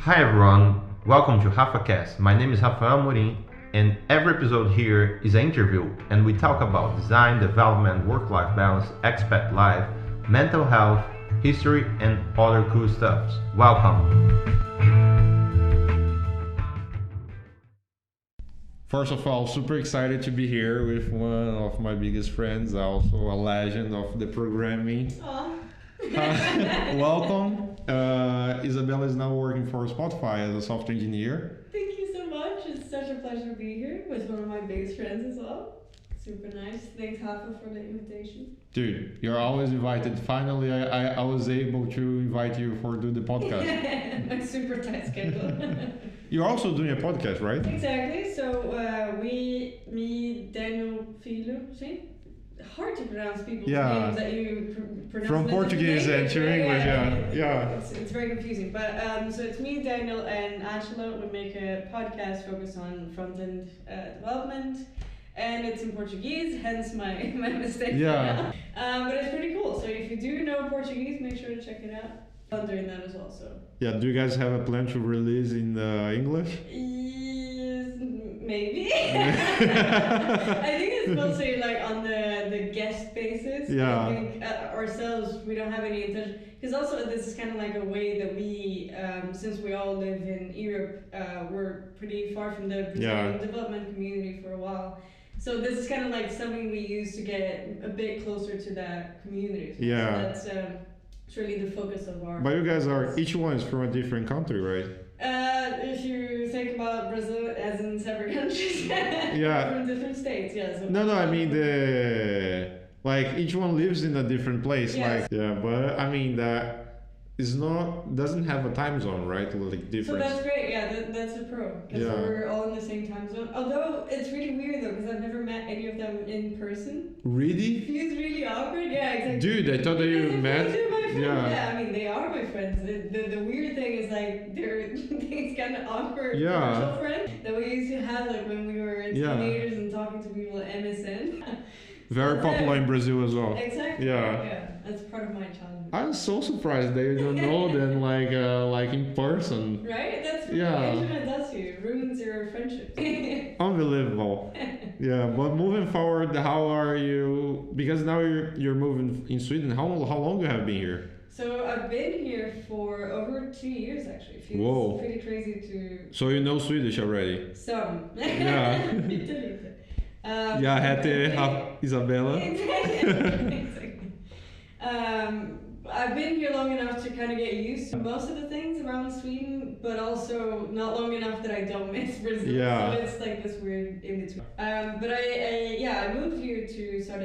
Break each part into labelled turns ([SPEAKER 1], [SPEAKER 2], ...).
[SPEAKER 1] Hi everyone, welcome to Raphael. My name is Raphael, and every episode here is an interview, and we talk about design, development, work-life balance, expat life, mental health, history, and other cool stuff. Welcome.
[SPEAKER 2] First of all, super excited to be here with one of my biggest friends, also a legend of the programming. Welcome. Isabella is now working for Spotify as a software engineer.
[SPEAKER 3] Thank you so much. It's such a pleasure to be here with one of my biggest friends as well. Super nice. Thanks, Raphael, for the invitation.
[SPEAKER 2] Dude, you're always invited. Finally, I was able to invite you for do the podcast.
[SPEAKER 3] My super tight schedule.
[SPEAKER 2] You're also doing a podcast, right?
[SPEAKER 3] Exactly. So me, Daniel Filho, see? Hard to pronounce people's names that you pronounce
[SPEAKER 2] from Portuguese and to English, yeah.
[SPEAKER 3] It's very confusing. But so it's me, Daniel, and Angela. We make a podcast focused on front-end development. And it's in Portuguese, hence my mistake.
[SPEAKER 2] Yeah.
[SPEAKER 3] But it's pretty cool. So if you do know Portuguese, make sure to check it out. I'm doing that as well. So.
[SPEAKER 2] Yeah. Do you guys have a plan to release in English?
[SPEAKER 3] Yes, maybe. I think it's mostly like on the guest basis.
[SPEAKER 2] Yeah.
[SPEAKER 3] I think ourselves, we don't have any intention. Because also this is kind of like a way that we, since we all live in Europe, we're pretty far from the Brazilian development community for a while. So this is kind of like something we use to get a bit closer to that community.
[SPEAKER 2] Yeah.
[SPEAKER 3] So that's it's really the focus of our.
[SPEAKER 2] But you guys are, each one is from a different country, right?
[SPEAKER 3] If you think about Brazil as in separate countries,
[SPEAKER 2] yeah.
[SPEAKER 3] From different states, yes. Yeah,
[SPEAKER 2] no, I mean like each one lives in a different place,
[SPEAKER 3] yes.
[SPEAKER 2] Like yeah, but I mean that is not doesn't have a time zone, right? Like difference.
[SPEAKER 3] So that's great, yeah. That's a pro because we're all in the same time zone. Although it's really weird though because I've never met any of them in person.
[SPEAKER 2] Really?
[SPEAKER 3] It feels really awkward. Yeah, exactly.
[SPEAKER 2] Dude, I thought that you met.
[SPEAKER 3] Yeah, I mean they are my friends. The weird thing is like they're these kind of awkward virtual friends that we used to have like when we were teenagers and talking to people at MSN.
[SPEAKER 2] Very popular in Brazil as well.
[SPEAKER 3] Exactly.
[SPEAKER 2] Yeah.
[SPEAKER 3] That's part of my childhood.
[SPEAKER 2] I'm so surprised that you don't know them like in person.
[SPEAKER 3] Right? That's what the internet does to you. It ruins your friendships.
[SPEAKER 2] Unbelievable. Yeah, but moving forward, how are you? Because now you're moving in Sweden. How long you have been here?
[SPEAKER 3] So I've been here for over 2 years actually. It feels pretty crazy to.
[SPEAKER 2] So you know Swedish already?
[SPEAKER 3] Some.
[SPEAKER 2] Yeah. Jag heter Isabella.
[SPEAKER 3] Exactly. I've been here long enough to kind of get used to most of the things around Sweden, but also not long enough that I don't miss Brazil.
[SPEAKER 2] Yeah.
[SPEAKER 3] So it's like this weird in between. But I moved here to start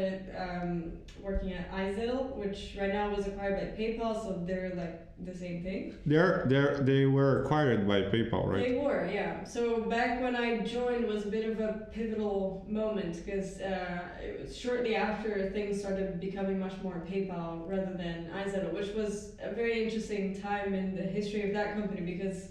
[SPEAKER 3] working at iZettle, which right now was acquired by PayPal, so they're like the same thing.
[SPEAKER 2] They were acquired by PayPal, right?
[SPEAKER 3] They were, yeah. So back when I joined was a bit of a pivotal moment because it was shortly after things started becoming much more PayPal rather than iZettle, which was a very interesting time in the history of that company because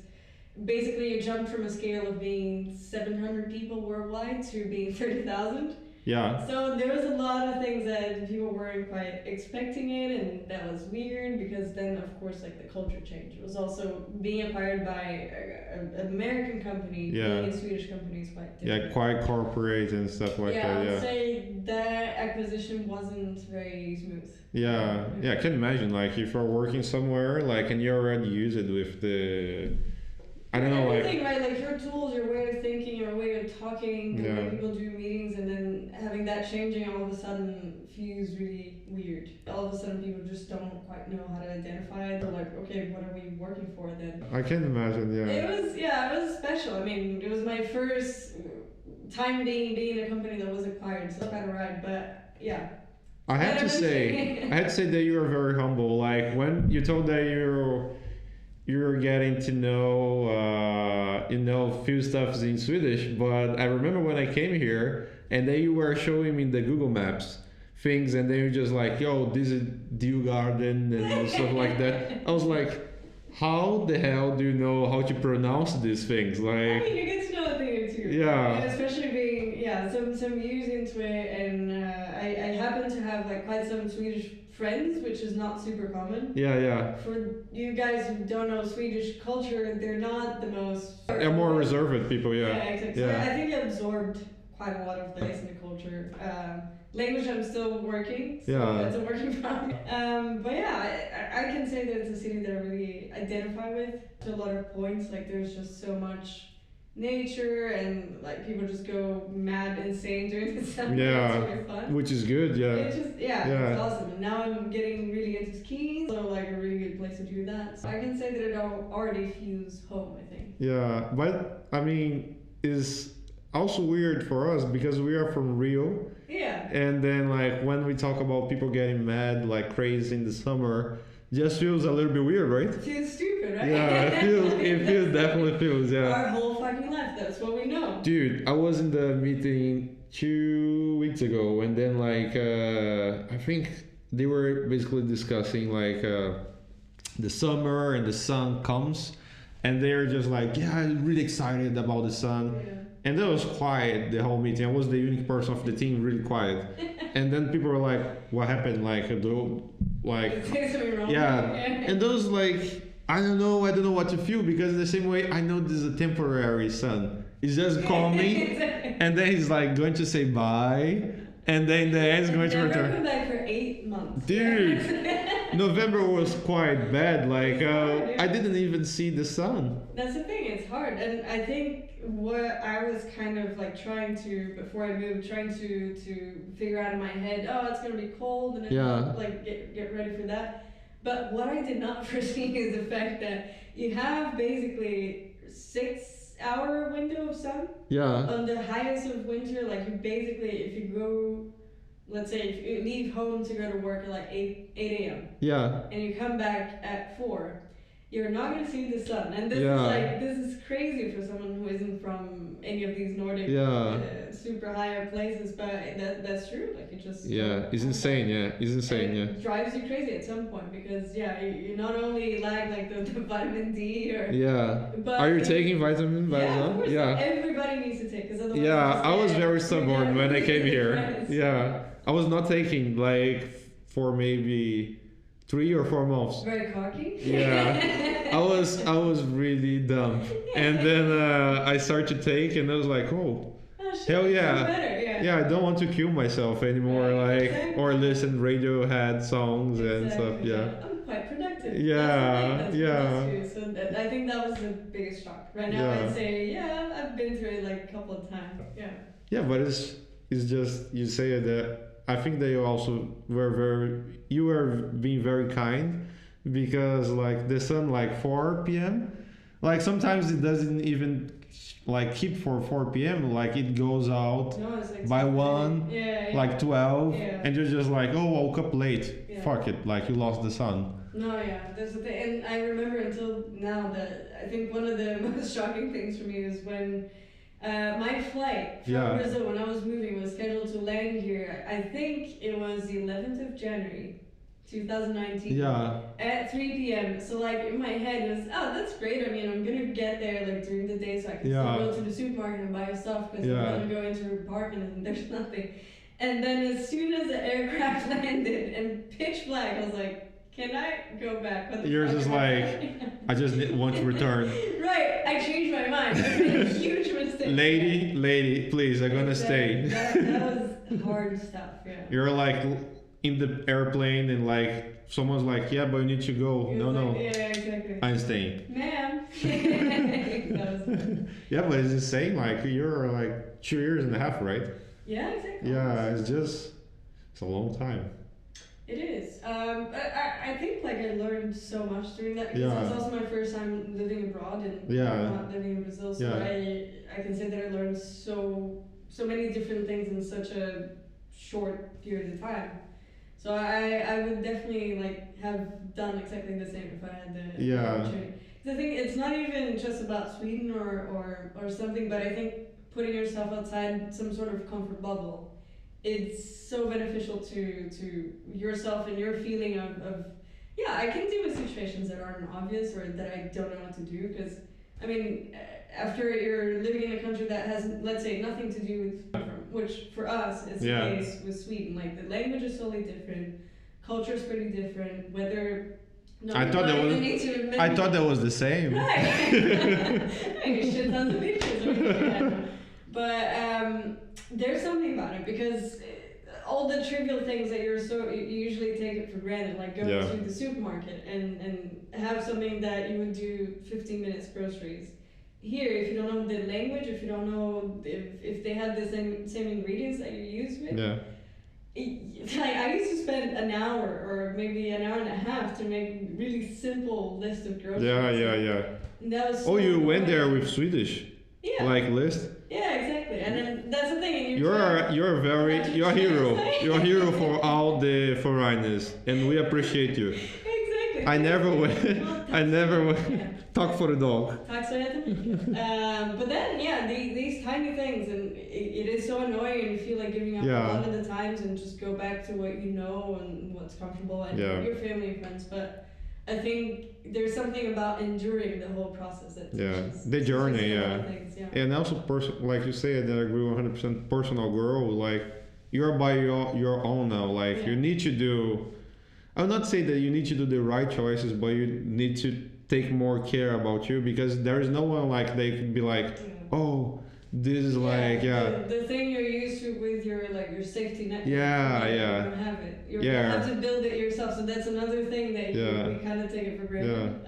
[SPEAKER 3] basically it jumped from a scale of being 700 people worldwide to being 30,000.
[SPEAKER 2] Yeah.
[SPEAKER 3] So there was a lot of things that people weren't quite expecting it, and that was weird because then, of course, like the culture changed. It was also being acquired by an American company. Being a Swedish company is quite different.
[SPEAKER 2] Yeah, quite corporate and stuff like that.
[SPEAKER 3] I would say that acquisition wasn't very smooth.
[SPEAKER 2] Yeah, I can imagine. Like if you're working somewhere, like and you already use it with the. I don't know,
[SPEAKER 3] everything, right? Like your tools, your way of thinking, your way of talking, the way people do meetings, and then having that changing all of a sudden feels really weird. All of a sudden, people just don't quite know how to identify it. They're like, okay, what are we working for then?
[SPEAKER 2] I can imagine,
[SPEAKER 3] It was special. I mean, it was my first time being in a company that was acquired, so kind of right. But yeah.
[SPEAKER 2] I had to say that you were very humble. Like when you told that you're getting to know a few stuffs in Swedish, but I remember when I came here and then you were showing me the Google Maps things and then you're just like, yo, this is Dew Garden and stuff like that. I was like, how the hell do you know how to pronounce these things? Like,
[SPEAKER 3] I mean, you get to know a thing or two.
[SPEAKER 2] Yeah.
[SPEAKER 3] Especially being some years into it, and I happen to have like quite some Swedish friends, which is not super common.
[SPEAKER 2] Yeah.
[SPEAKER 3] For you guys who don't know Swedish culture, they're not the most.
[SPEAKER 2] They're more reserved people. Yeah.
[SPEAKER 3] Exactly.
[SPEAKER 2] Yeah.
[SPEAKER 3] So I think I absorbed quite a lot of this in the culture. Language I'm still working, so it's a work in progress. But yeah, I can say that it's a city that I really identify with to a lot of points. Like there's just so much nature and like people just go mad insane during the summer.
[SPEAKER 2] Yeah,
[SPEAKER 3] it's really fun.
[SPEAKER 2] Which is good. Yeah.
[SPEAKER 3] It's just it's awesome. And now I'm getting really into skiing, so like a really good place to do that. So I can say that it already feels home, I think.
[SPEAKER 2] Yeah, but I mean, it's also weird for us because we are from Rio.
[SPEAKER 3] Yeah.
[SPEAKER 2] And then like when we talk about people getting mad like crazy in the summer, just feels a little bit weird, right?
[SPEAKER 3] It feels stupid, right?
[SPEAKER 2] Yeah, it feels definitely feels, yeah.
[SPEAKER 3] Our whole fucking life, that's what we know.
[SPEAKER 2] Dude, I was in the meeting 2 weeks ago, and then like I think they were basically discussing like the summer and the sun comes, and they're just like, yeah, I'm really excited about the sun.
[SPEAKER 3] Yeah.
[SPEAKER 2] And that was quiet the whole meeting. I was the unique person of the team, really quiet. And then people were like, "What happened?" Like, yeah. And those like, I don't know what to feel because the same way I know this is a temporary sun. It's just calming, and then he's like going to say bye, and then the end is going to return.
[SPEAKER 3] Come back for 8 months.
[SPEAKER 2] Dude, November was quite bad. Like, I didn't even see the sun.
[SPEAKER 3] That's the thing. It's hard, and I think what I was kind of like trying to before I moved, trying to figure out in my head, oh, it's gonna be cold, and then like get ready for that. But what I did not foresee is the fact that you have basically 6-hour window of sun.
[SPEAKER 2] Yeah.
[SPEAKER 3] On the highest of winter, like you basically, if you go, let's say if you leave home to go to work at like 8 a.m.
[SPEAKER 2] Yeah.
[SPEAKER 3] And you come back at 4, you're not gonna see the sun. And this is crazy for someone who isn't from any of these Nordic super higher places, but that's true. Like it just
[SPEAKER 2] it's insane. It's insane.
[SPEAKER 3] It drives you crazy at some point because you not only lack like the vitamin D but
[SPEAKER 2] are you taking vitamin by
[SPEAKER 3] well?
[SPEAKER 2] Yeah.
[SPEAKER 3] Everybody needs to take because otherwise.
[SPEAKER 2] Yeah, I was very stubborn when I came here.
[SPEAKER 3] Right.
[SPEAKER 2] Yeah, I was not taking like for maybe 3 or 4 months.
[SPEAKER 3] Very cocky.
[SPEAKER 2] Yeah, I was really dumb, and then I started to take, and I was like, oh hell yeah.
[SPEAKER 3] Better,
[SPEAKER 2] yeah, I don't want to kill myself anymore, or listen Radiohead songs and stuff. Yeah.
[SPEAKER 3] I'm quite productive.
[SPEAKER 2] Yeah,
[SPEAKER 3] that's true. So I think that was the biggest shock. Right now, I'd say I've been through it like a couple of times. Yeah. Yeah,
[SPEAKER 2] but it's just you say that. I think they also you were being very kind because like the sun like 4 p.m. like sometimes it doesn't even like keep for 4 p.m. like it goes out
[SPEAKER 3] like
[SPEAKER 2] by 1 like 12 and you're just like, oh, woke up late, fuck it, like you lost the sun.
[SPEAKER 3] No, that's the thing. And I remember until now that I think one of the most shocking things for me is when my flight from Brazil, when I was moving, was scheduled to land here. I think it was the 11th of January, 2019.
[SPEAKER 2] Yeah.
[SPEAKER 3] At 3 p.m. So like in my head it was, oh, that's great. I mean, I'm gonna get there like during the day so I can still go to the supermarket and buy stuff because I'm gonna go into her apartment and there's nothing. And then as soon as the aircraft landed and pitch black, I was like, can I go back?
[SPEAKER 2] You're just like, I just want to return.
[SPEAKER 3] Right, I changed my mind. I made a huge mistake.
[SPEAKER 2] Lady, please, I'm gonna stay.
[SPEAKER 3] That was hard stuff,
[SPEAKER 2] You're like in the airplane and like, someone's like, yeah, but you need to go. No.
[SPEAKER 3] Yeah, exactly.
[SPEAKER 2] I'm staying.
[SPEAKER 3] Ma'am.
[SPEAKER 2] Yeah, but it's insane. Like, you're like 2 years and a half, right?
[SPEAKER 3] Yeah, exactly.
[SPEAKER 2] Yeah, it's a long time.
[SPEAKER 3] It is. I think like I learned so much during that because it's also my first time living abroad and not living in Brazil. So I can say that I learned so many different things in such a short period of time. So I would definitely like have done exactly the same if I had the opportunity. I think it's not even just about Sweden or something, but I think putting yourself outside some sort of comfort bubble. It's so beneficial to yourself and your feeling of I can deal with situations that aren't obvious or that I don't know what to do because I mean after you're living in a country that has, let's say, nothing to do with, which for us is the case with Sweden, like the language is totally different, culture is pretty different. Whether no,
[SPEAKER 2] I thought that was. I thought that was the same.
[SPEAKER 3] Right. Hey, shit tons of beaches. But there's something about it because all the trivial things that you usually take it for granted, like going to the supermarket and have something that you would do 15 minutes groceries. Here, if you don't know the language, if you don't know if they have the same ingredients that you use with, like I used to spend an hour or maybe an hour and a half to make a really simple list of groceries.
[SPEAKER 2] Yeah.
[SPEAKER 3] And that was
[SPEAKER 2] Oh, you went there with Swedish, like list.
[SPEAKER 3] Yeah, exactly. And then that's the thing. And
[SPEAKER 2] you're a hero. You're a hero for all the foreigners, and we appreciate you.
[SPEAKER 3] Exactly.
[SPEAKER 2] I never went. Talk for the dog.
[SPEAKER 3] Tack så jättemycket. But then, these tiny things, and it is so annoying, and you feel like giving up a lot of the times and just go back to what you know and what's comfortable and your family and friends. But I think there's something about enduring the whole process.
[SPEAKER 2] The journey,
[SPEAKER 3] things,
[SPEAKER 2] and also like you said, that I agree 100%. Personal growth, like you're by your own now. Like you need to do. I would not say that you need to do the right choices, but you need to take more care about you because there is no one like they could be like, oh, this is
[SPEAKER 3] the thing you're used to with your safety net. You don't have it. You have to build it yourself. So that's another thing that we kind of take it for granted.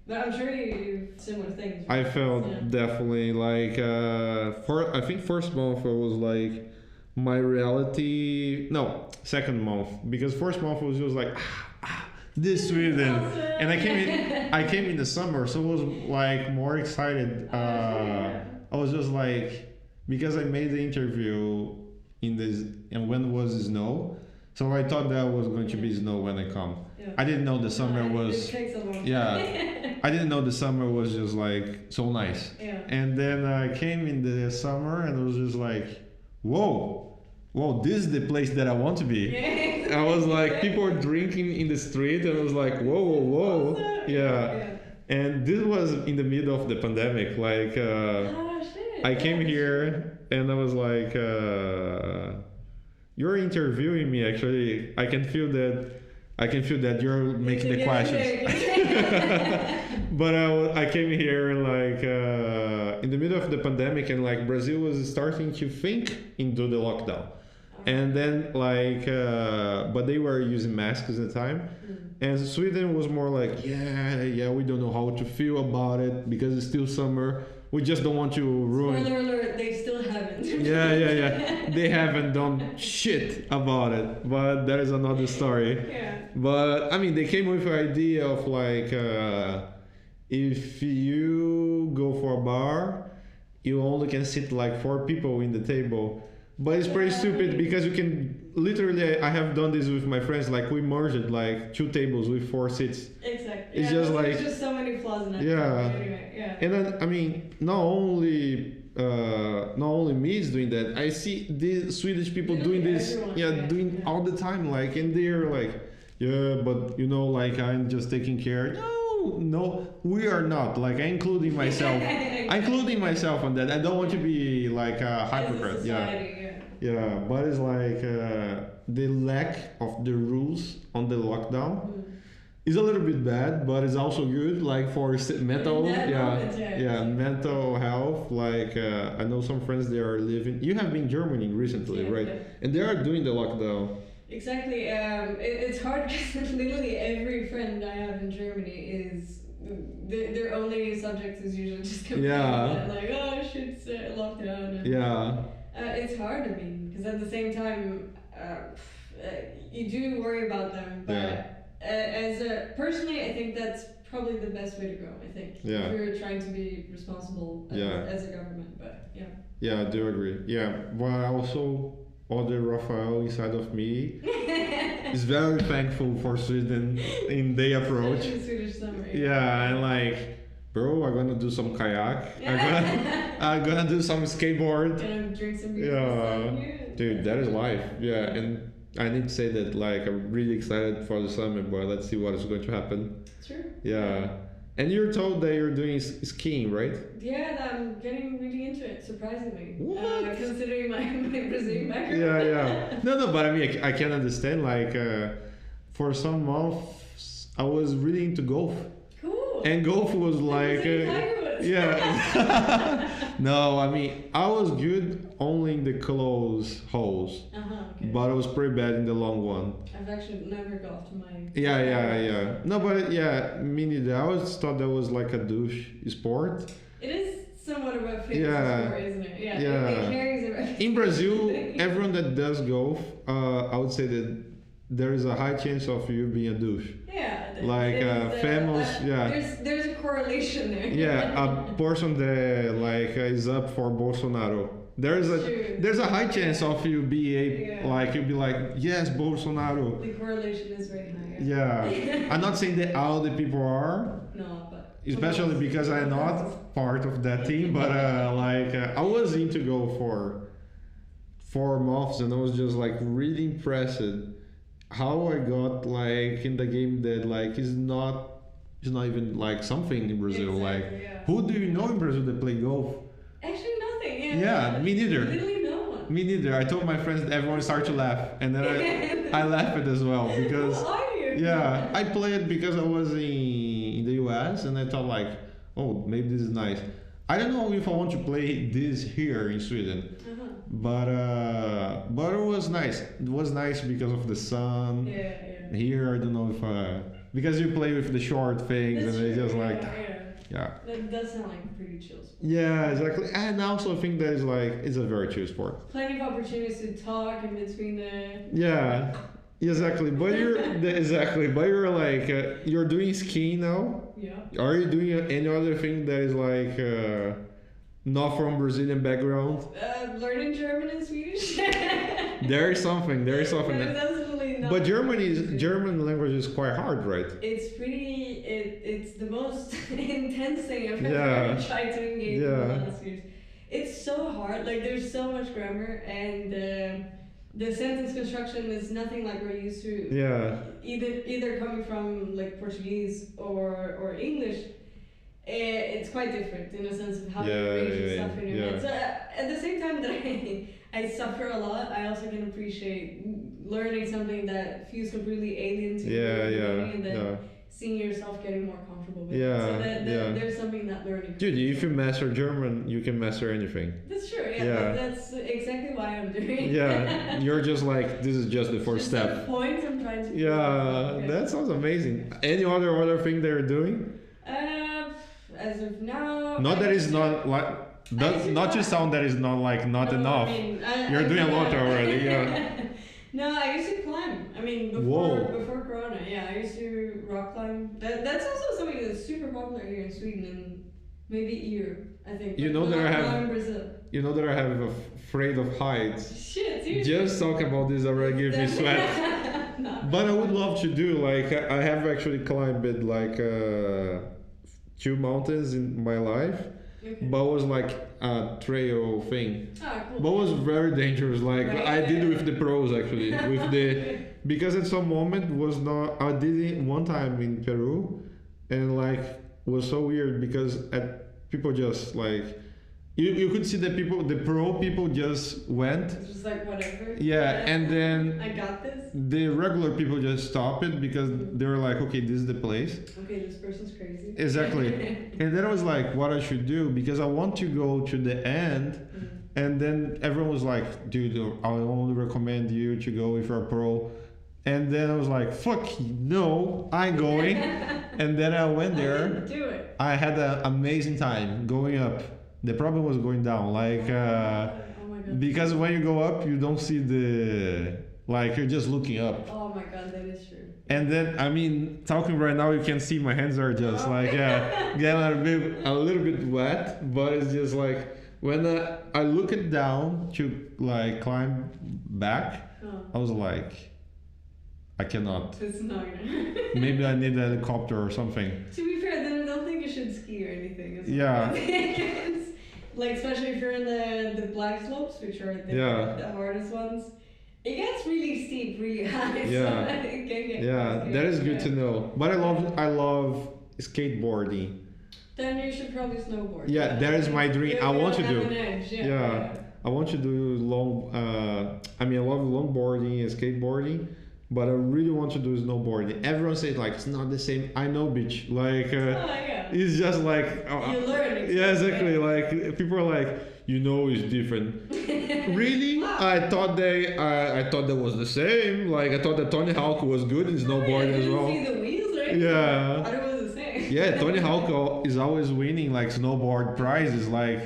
[SPEAKER 3] But I'm sure you similar things.
[SPEAKER 2] Right? I felt definitely like I think first month it was like my reality. No, second month, because first month was just like this Sweden, and I came in the summer, so I was like more excited. I was just like, because I made the interview in this, and when was snow, so I thought that was going to be snow when I come. I didn't know the summer was.
[SPEAKER 3] It takes a long
[SPEAKER 2] time. I didn't know the summer was just like so nice. And then I came in the summer, and it was just like, whoa, this is the place that I want to be. I was like, people are drinking in the street, and I was like, whoa. And this was in the middle of the pandemic. Like, I came here, and I was like, you're interviewing me. Actually, I can feel that you're making the questions. But I came here like in the middle of the pandemic, and like Brazil was starting to think into the lockdown. And then but they were using masks at the time, and Sweden was more like, we don't know how to feel about it because it's still summer. We just don't want to ruin.
[SPEAKER 3] Spoiler alert: they still haven't.
[SPEAKER 2] They haven't done shit about it, but that is another story. But I mean, they came with the idea of like, if you go for a bar, you only can sit like 4 people in the table. But it's pretty stupid because you can literally. I have done this with my friends. Like we merged like 2 tables with 4 seats.
[SPEAKER 3] Exactly.
[SPEAKER 2] It's just like
[SPEAKER 3] there's just so many flaws in that. Anyway,
[SPEAKER 2] And then I mean, not only me is doing that. I see the Swedish people doing this. Doing all the time. Like, and they're like, but you know, like I'm just taking care. No, we are not. Like I'm including myself. I'm including myself on that. I don't want to be like a hypocrite. But it's like the lack of the rules on the lockdown is a little bit bad, but it's also good. Like for mental, mental health. Like I know some friends they are living. You have been in Germany recently, right? And they are doing the lockdown.
[SPEAKER 3] Exactly. It's hard because literally every friend I have in Germany is their only subject is usually just complaining like, oh shit's locked down. And, it's hard. I mean, because at the same time, you do worry about them. But personally, I think that's probably the best way to go. I think if you're trying to be responsible as a government. But
[SPEAKER 2] I do agree. But also. Other Raphael inside of me is very thankful for Sweden in their approach.
[SPEAKER 3] Swedish summer.
[SPEAKER 2] And like, bro, I'm gonna do some kayak. I'm gonna do some skateboard.
[SPEAKER 3] Gonna drink some beer.
[SPEAKER 2] Dude, that is life. And I need to say that like I'm really excited for the summer, but let's see what is going to happen.
[SPEAKER 3] Sure.
[SPEAKER 2] And you're told that you're doing skiing, right?
[SPEAKER 3] Yeah, I'm getting really into it, surprisingly.
[SPEAKER 2] What?
[SPEAKER 3] Considering my Brazilian background.
[SPEAKER 2] No, but I mean, I can understand. Like, for some months I was really into golf,
[SPEAKER 3] Cool.
[SPEAKER 2] and golf was like yeah. No, I mean I was good only in the close holes,
[SPEAKER 3] Okay.
[SPEAKER 2] but I was pretty bad in the long one.
[SPEAKER 3] I've actually never golfed in my.
[SPEAKER 2] Yeah. No, but yeah, me neither. I always thought that was like a douche sport.
[SPEAKER 3] It is somewhat of a famous
[SPEAKER 2] Yeah.
[SPEAKER 3] sport, isn't it? Yeah.
[SPEAKER 2] Yeah.
[SPEAKER 3] It carries a reputation.
[SPEAKER 2] In Brazil, everyone that does golf, I would say that there is a high chance of you being a douche.
[SPEAKER 3] Yeah.
[SPEAKER 2] Like, famous, yeah.
[SPEAKER 3] There's a correlation there.
[SPEAKER 2] Yeah, a person that like is up for Bolsonaro.
[SPEAKER 3] True.
[SPEAKER 2] There's a high chance of you be
[SPEAKER 3] Yeah.
[SPEAKER 2] like you'll be like, yes, Bolsonaro.
[SPEAKER 3] The correlation is very high.
[SPEAKER 2] Yeah. I'm not saying that all the people are,
[SPEAKER 3] No, but.
[SPEAKER 2] especially because I'm not part of that team, but I was into go for 4 months, and I was just like really impressed how I got like in the game that like is not even like something in Brazil.
[SPEAKER 3] Exactly,
[SPEAKER 2] like
[SPEAKER 3] yeah.
[SPEAKER 2] who do you know in Brazil that play golf?
[SPEAKER 3] Actually, nothing.
[SPEAKER 2] Yeah, me neither.
[SPEAKER 3] Literally no one.
[SPEAKER 2] Me neither. I told my friends that everyone started to laugh, and then I laughed as well because
[SPEAKER 3] Who are you?
[SPEAKER 2] yeah, I played because I was in the US, and I thought like, oh, maybe this is nice. I don't know if I want to play this here in Sweden, but it was nice. It was nice because of the sun.
[SPEAKER 3] Yeah.
[SPEAKER 2] Here, I don't know if because you play with the short things,
[SPEAKER 3] That's
[SPEAKER 2] and it's
[SPEAKER 3] true,
[SPEAKER 2] just like
[SPEAKER 3] yeah. That does sound like a pretty chill sport.
[SPEAKER 2] yeah, exactly. And I also think that is like it's a very chill sport.
[SPEAKER 3] Plenty of opportunities to talk in between the.
[SPEAKER 2] Yeah, exactly. But you're like you're doing skiing now.
[SPEAKER 3] Yeah.
[SPEAKER 2] Are you doing any other thing that is like not from Brazilian background?
[SPEAKER 3] Learning German and Swedish.
[SPEAKER 2] There is something.
[SPEAKER 3] There's absolutely not.
[SPEAKER 2] But German language is quite hard, right?
[SPEAKER 3] It's pretty. It's the most intense thing I've
[SPEAKER 2] Yeah.
[SPEAKER 3] ever tried to engage in
[SPEAKER 2] Yeah.
[SPEAKER 3] the last years. It's so hard. Like there's so much grammar, and the sentence construction is nothing like we're used to.
[SPEAKER 2] Yeah.
[SPEAKER 3] Either coming from like Portuguese or English. It's quite different in a sense of how you arrange stuff in your head. So at the same time that I suffer a lot, I also can appreciate learning something that feels completely alien to you, and then seeing yourself getting more comfortable with it. So there's something that learning.
[SPEAKER 2] Dude, if you master German, you can master anything.
[SPEAKER 3] That's true. Yeah. That's exactly why I'm doing it.
[SPEAKER 2] Yeah, you're just like this is just the first step.
[SPEAKER 3] The point I'm trying to.
[SPEAKER 2] Yeah, that sounds amazing. Any other thing they're doing?
[SPEAKER 3] As of now.
[SPEAKER 2] Not that it's not like. Not to sound that is not like not enough. You're doing a lot already. Yeah.
[SPEAKER 3] No, I used to climb. I mean, before Corona, I used to rock climb. That's also something that's super popular here in Sweden and maybe Europe. I think.
[SPEAKER 2] You know that I have.
[SPEAKER 3] In Brazil.
[SPEAKER 2] You know that I have afraid of heights.
[SPEAKER 3] Shit, seriously.
[SPEAKER 2] Just talk about this already give me sweat.
[SPEAKER 3] No.
[SPEAKER 2] But I would love to do like I have actually climbed like 2 mountains in my life. Okay. But it was like a trail thing.
[SPEAKER 3] Cool.
[SPEAKER 2] But it was very dangerous. Like I did it with the pros actually. With the because at some moment was not I did it one time in Peru, and like was so weird because people just like you could see the pro people just went.
[SPEAKER 3] It's just like whatever.
[SPEAKER 2] Yeah, and then
[SPEAKER 3] I got this.
[SPEAKER 2] The regular people just stopped it because they were like, okay, this is the place.
[SPEAKER 3] Okay, this person's crazy.
[SPEAKER 2] Exactly. And then I was like, what I should do because I want to go to the end. And then everyone was like, dude, I only recommend you to go if you're a pro. And then I was like, fuck no, I'm going. And then I went there.
[SPEAKER 3] Do it.
[SPEAKER 2] I had an amazing time going up. The problem was going down, like because when you go up, you don't see you're just looking up.
[SPEAKER 3] Oh my god, that is true.
[SPEAKER 2] And then I mean, talking right now, you can see my hands are just getting a little bit wet, but it's just like when I look it down to like climb back, I was like, I cannot.
[SPEAKER 3] It's not gonna.
[SPEAKER 2] Maybe I need a helicopter or something.
[SPEAKER 3] To be fair, then I don't think you should ski or anything. Like especially if you're in the black slopes, which are the hardest ones. It gets really steep, really high.
[SPEAKER 2] Yeah.
[SPEAKER 3] So it can get
[SPEAKER 2] That is good to know. But I love skateboarding.
[SPEAKER 3] Then you should probably snowboard.
[SPEAKER 2] Yeah, that is my dream. I want to do.
[SPEAKER 3] An edge.
[SPEAKER 2] I want to do long. I love longboarding and skateboarding, but I really want to do snowboarding. Everyone says like it's not the same. I know, bitch. Like it's just like
[SPEAKER 3] you learn.
[SPEAKER 2] yeah, exactly. Like people are like, it's different. Really? I thought that was the same. Like I thought that Tony Hawk was good in snowboarding as well.
[SPEAKER 3] See the wheels, right?
[SPEAKER 2] Yeah.
[SPEAKER 3] I thought it was the same.
[SPEAKER 2] Yeah, Tony Hawk is always winning like snowboard prizes. Like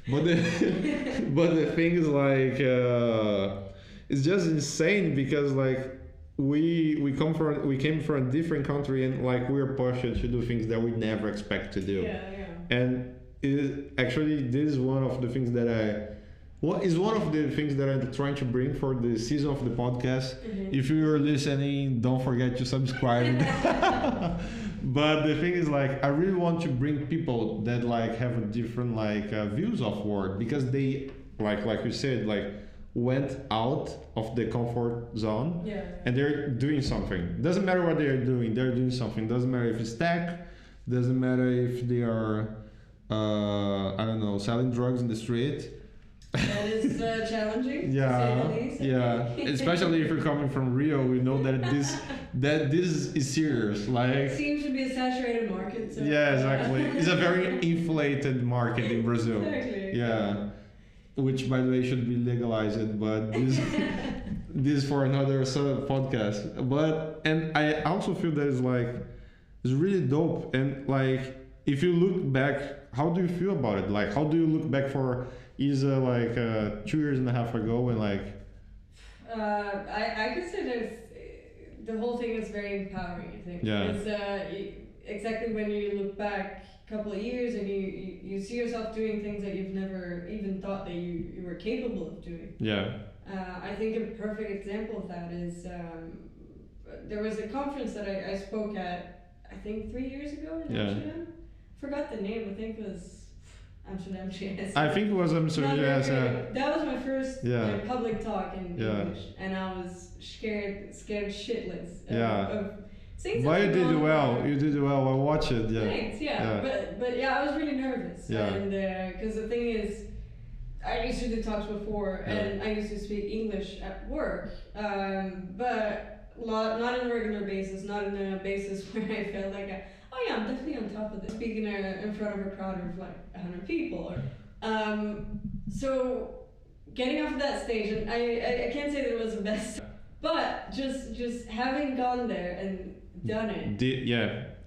[SPEAKER 2] but the thing is like it's just insane because like we came from a different country and like we're pushed to do things that we never expect to do.
[SPEAKER 3] Yeah.
[SPEAKER 2] And this is one of the things that I'm trying to bring for the season of the podcast.
[SPEAKER 3] Mm-hmm.
[SPEAKER 2] If you're listening, don't forget to subscribe. But the thing is like I really want to bring people that like have a different like views of work because they like you said like went out of the comfort zone and they're doing something. Doesn't matter what they're doing something. Doesn't matter if it's tech, doesn't matter if they are I don't know, selling drugs in the street.
[SPEAKER 3] That is challenging.
[SPEAKER 2] Yeah,
[SPEAKER 3] to say the least.
[SPEAKER 2] yeah. Especially if you're coming from Rio, we know that this is serious. Like
[SPEAKER 3] it seems to be a saturated market. So
[SPEAKER 2] yeah, exactly. It's a very inflated market in Brazil.
[SPEAKER 3] Exactly.
[SPEAKER 2] Yeah, which by the way should be legalized, but this for another podcast. But and I also feel that it's really dope. And like if you look back, how do you feel about it? Like how do you look back for Isa 2.5 years ago and like
[SPEAKER 3] I consider the whole thing is very empowering, I think.
[SPEAKER 2] Yeah.
[SPEAKER 3] It's exactly when you look back a couple of years and you see yourself doing things that you've never even thought that you were capable of doing.
[SPEAKER 2] Yeah.
[SPEAKER 3] I think a perfect example of that is there was a conference that I spoke at, I think 3 years ago in Amsterdam. Forgot the name, I think it was Amsterdam JS.
[SPEAKER 2] I think it was Amsterdam JS.
[SPEAKER 3] That was my first public talk in English, and I was scared shitless of saying something.
[SPEAKER 2] But you did well. You did well. I watched it. Yeah.
[SPEAKER 3] Thanks. Yeah. But I was really nervous.
[SPEAKER 2] Yeah.
[SPEAKER 3] And because the thing is, I used to do talks before, and I used to speak English at work, but not on a regular basis, not on a basis where I felt like I'm definitely on top of this. Speaking in front of a crowd of like 100 people. So getting off of that stage, and I can't say that it was the best, but just having gone there and done it.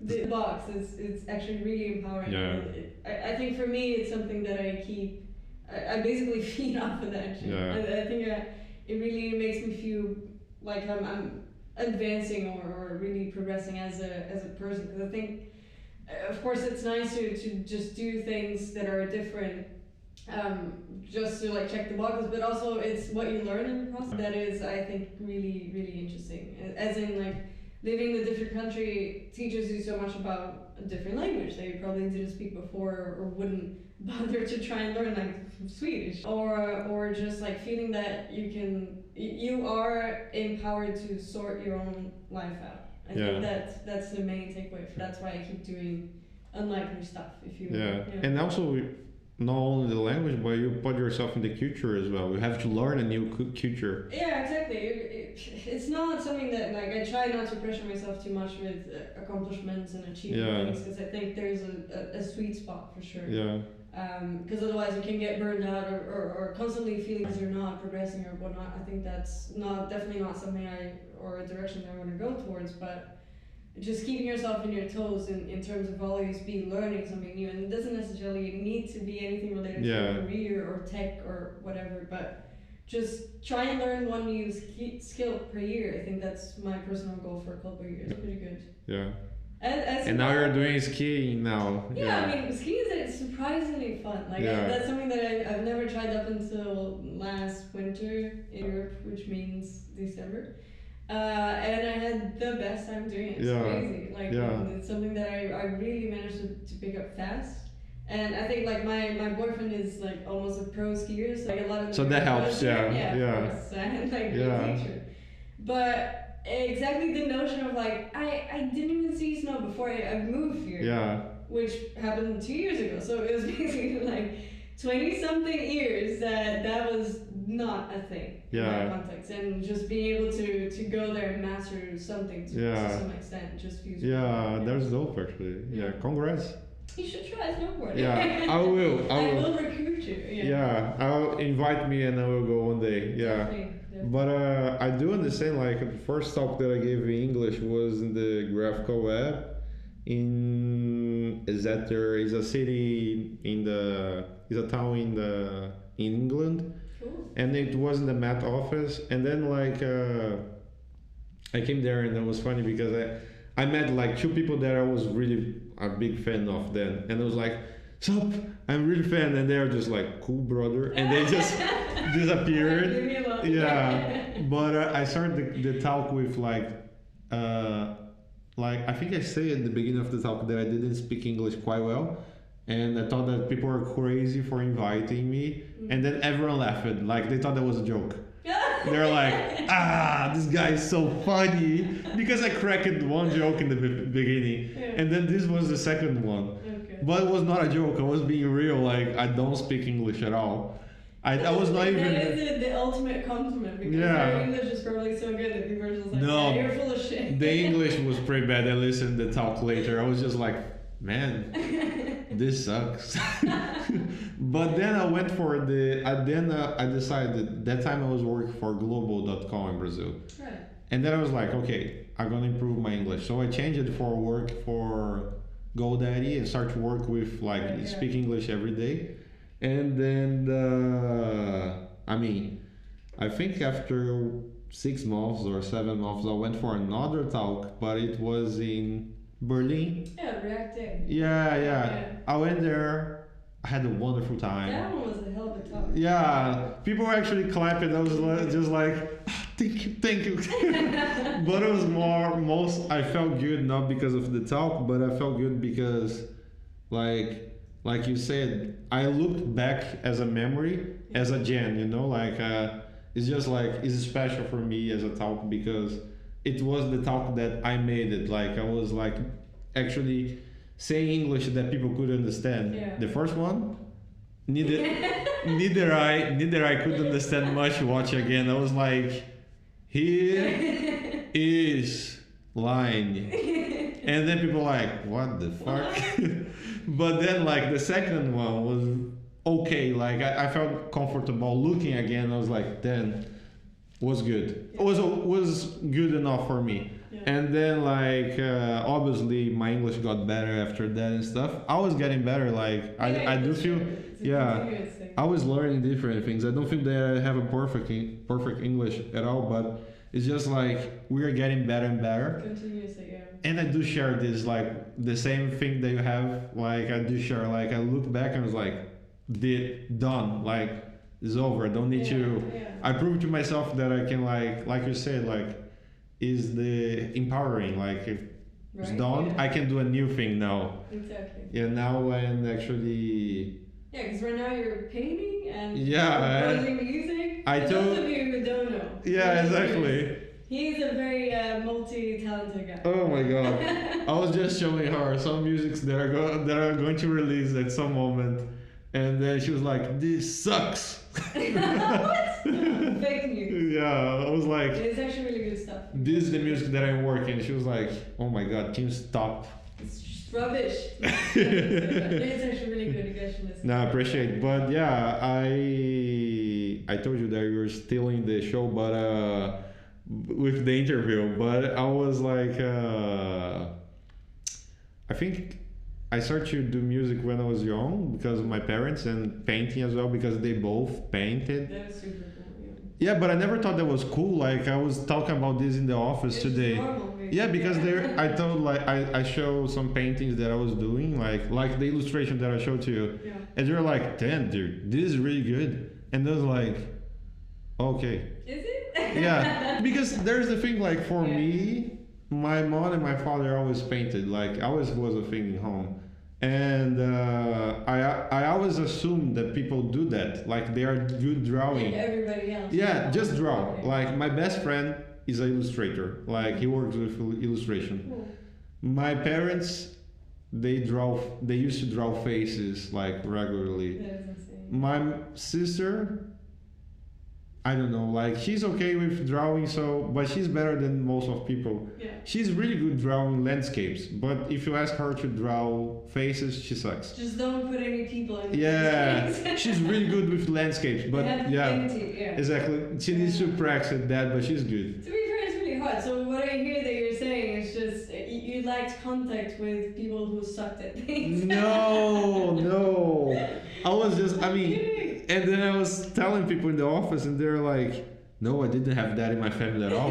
[SPEAKER 3] The box it's actually really empowering.
[SPEAKER 2] Yeah.
[SPEAKER 3] I think for me it's something that I keep. I basically feed off of that shit.
[SPEAKER 2] Yeah.
[SPEAKER 3] I think it really makes me feel like I'm advancing or really progressing as a person, because I think of course it's nice to just do things that are different just to like check the boxes, but also it's what you learn in the process that is, I think, really really interesting, as in like living in a different country teaches you so much about a different language that you probably didn't speak before or wouldn't bother to try and learn, like Swedish, or just like feeling that you are empowered to sort your own life out. I think that's the main takeaway. That's why I keep doing unlikely stuff.
[SPEAKER 2] And also not only the language, but you put yourself in the culture as well. You have to learn a new culture.
[SPEAKER 3] Yeah, exactly. It's not something that like I try not to pressure myself too much with accomplishments and achieving things, because I think there's a sweet spot for sure.
[SPEAKER 2] Yeah.
[SPEAKER 3] Because otherwise you can get burned out or constantly feeling as you're not progressing or whatnot. I think that's definitely not something or a direction I want to go towards, but just keeping yourself in your toes in terms of always be learning something new. And it doesn't necessarily need to be anything related to a career or tech or whatever, but just try and learn one new skill per year. I think that's my personal goal for a couple of years. Pretty good.
[SPEAKER 2] Yeah.
[SPEAKER 3] And
[SPEAKER 2] now you're doing skiing now.
[SPEAKER 3] Yeah, I mean, skiing is surprisingly fun. Like that's something that I've never tried up until last winter in Europe, which means December. And I had the best time doing it. It's crazy. Like it's something that I really managed to pick up fast. And I think like my boyfriend is like almost a pro skier, so like a lot of
[SPEAKER 2] that helps.
[SPEAKER 3] Of course. And like a teacher. But exactly the notion of like I didn't even see snow before I moved here, which happened 2 years ago, so it was basically like 20 something years that was not a thing in
[SPEAKER 2] Yeah.
[SPEAKER 3] that context, and just being able to go there and master something to some extent just feels
[SPEAKER 2] Yeah,
[SPEAKER 3] really
[SPEAKER 2] there's Zofe actually. Yeah, congrats.
[SPEAKER 3] You should try snowboarding.
[SPEAKER 2] Yeah, I will.
[SPEAKER 3] I will recruit you.
[SPEAKER 2] Yeah, I'll invite me and I will go one day. Yeah.
[SPEAKER 3] Definitely.
[SPEAKER 2] But I do understand, like, the first talk that I gave in English was in the graphical web in iZettle. Is a city is a town in England.
[SPEAKER 3] Cool.
[SPEAKER 2] And it was in the Met office. And then, like, I came there and it was funny because I met, like, two people that I was really a big fan of then. And I was like, sup, I'm really fan. And they're just like, cool, brother. And they just disappeared.
[SPEAKER 3] Leave me alone.
[SPEAKER 2] Yeah, but I started the talk with like I think I say at the beginning of the talk that I didn't speak English quite well, and I thought that people were crazy for inviting me, and then everyone laughed. Like they thought that was a joke. They're like, this guy is so funny because I cracked one joke in the beginning, and then this was the second one.
[SPEAKER 3] Okay.
[SPEAKER 2] But it was not a joke. I was being real. Like I don't speak English at all. I was not even.
[SPEAKER 3] That is the ultimate compliment because your English is probably so good that people are just like,
[SPEAKER 2] No,
[SPEAKER 3] you're full of shit.
[SPEAKER 2] The English was pretty bad. I listened to the talk later. I was just like, man, this sucks. But then I went for I decided that time I was working for global.com in Brazil.
[SPEAKER 3] Right.
[SPEAKER 2] And then I was like, okay, I'm gonna improve my English. So I changed it for work for GoDaddy and start to work with like speak English every day. And then I think after 6 months or 7 months I went for another talk, but it was in Berlin.
[SPEAKER 3] Yeah, React Day.
[SPEAKER 2] Yeah. I went there. I had a wonderful time.
[SPEAKER 3] That one was a hell of a talk.
[SPEAKER 2] Yeah, people were actually clapping. I was just like, thank you. But it was I felt good not because of the talk, but I felt good because, like you said, I looked back as a memory, as a gen, it's just like, it's special for me as a talk because it was the talk that I made it. Like, I was like, actually saying English that people could understand.
[SPEAKER 3] Yeah.
[SPEAKER 2] The first one, neither I could understand much. Watch again. I was like, here is line, and then people like, what the fuck? But then like the second one was okay. Like I felt comfortable looking again. I was like, then was good. It was good enough for me.
[SPEAKER 3] Yeah.
[SPEAKER 2] And then like obviously my English got better after that and stuff. I was getting better. Like I do feel I was learning different things. I don't think that I have a perfect English at all, but it's just like we are getting better and better.
[SPEAKER 3] Continuously, yeah.
[SPEAKER 2] And I do share this, like the same thing that you have. Like I do share. Like I look back and I was like, done. Like it's over. I don't need to.
[SPEAKER 3] Yeah.
[SPEAKER 2] I proved to myself that I can like you said, like is the empowering. Like if it's done, I can do a new thing now.
[SPEAKER 3] Exactly.
[SPEAKER 2] Yeah. Now and actually.
[SPEAKER 3] Yeah, because right now you're painting and composing music.
[SPEAKER 2] For
[SPEAKER 3] those of you who don't know.
[SPEAKER 2] Yeah, exactly.
[SPEAKER 3] He's a very multi-talented guy.
[SPEAKER 2] Oh my god! I was just showing her some musics that are going to release at some moment, and then she was like, "This sucks."
[SPEAKER 3] What? Fake news.
[SPEAKER 2] Yeah, I was like,
[SPEAKER 3] it's actually really good stuff.
[SPEAKER 2] This is the music that I'm working. She was like, "Oh my god, can you stop?"
[SPEAKER 3] It's just rubbish. It's actually really good. You guys should listen.
[SPEAKER 2] No, I appreciate it. But yeah, I told you that you were still in the show, but with the interview. But I was like, I think I started to do music when I was young because of my parents and painting as well because they both painted.
[SPEAKER 3] That was super cool.
[SPEAKER 2] Yeah, but I never thought that was cool. Like I was talking about this in the office today.
[SPEAKER 3] Normal,
[SPEAKER 2] yeah, because I told like I show some paintings that I was doing, like the illustration that I showed to you, and you're like, "Damn, dude, this is really good," and I was like, "Okay."
[SPEAKER 3] Is it?
[SPEAKER 2] Yeah, because there's the thing. Like for me, my mom and my father always painted. Like always was a thing in home. And I always assume that people do that, like they are good drawing.
[SPEAKER 3] Like everybody else.
[SPEAKER 2] Yeah, just draw. Like my best friend is an illustrator. Like he works with illustration.
[SPEAKER 3] Cool.
[SPEAKER 2] My parents, they used to draw faces like regularly.
[SPEAKER 3] That is insane.
[SPEAKER 2] My sister, I don't know, like she's okay with drawing, so but she's better than most of people.
[SPEAKER 3] Yeah.
[SPEAKER 2] She's really good drawing landscapes, but if you ask her to draw faces, she sucks.
[SPEAKER 3] Just don't put any people in.
[SPEAKER 2] Yeah, she's really good with landscapes, but yeah,
[SPEAKER 3] Yeah.
[SPEAKER 2] exactly. She needs to practice that, but she's good.
[SPEAKER 3] To be fair, it's really hard. So what I hear that you're saying is just you lacked contact with people who sucked at things.
[SPEAKER 2] No. I was just, I mean, and then I was telling people in the office, and they're like, "No, I didn't have that in my family at all.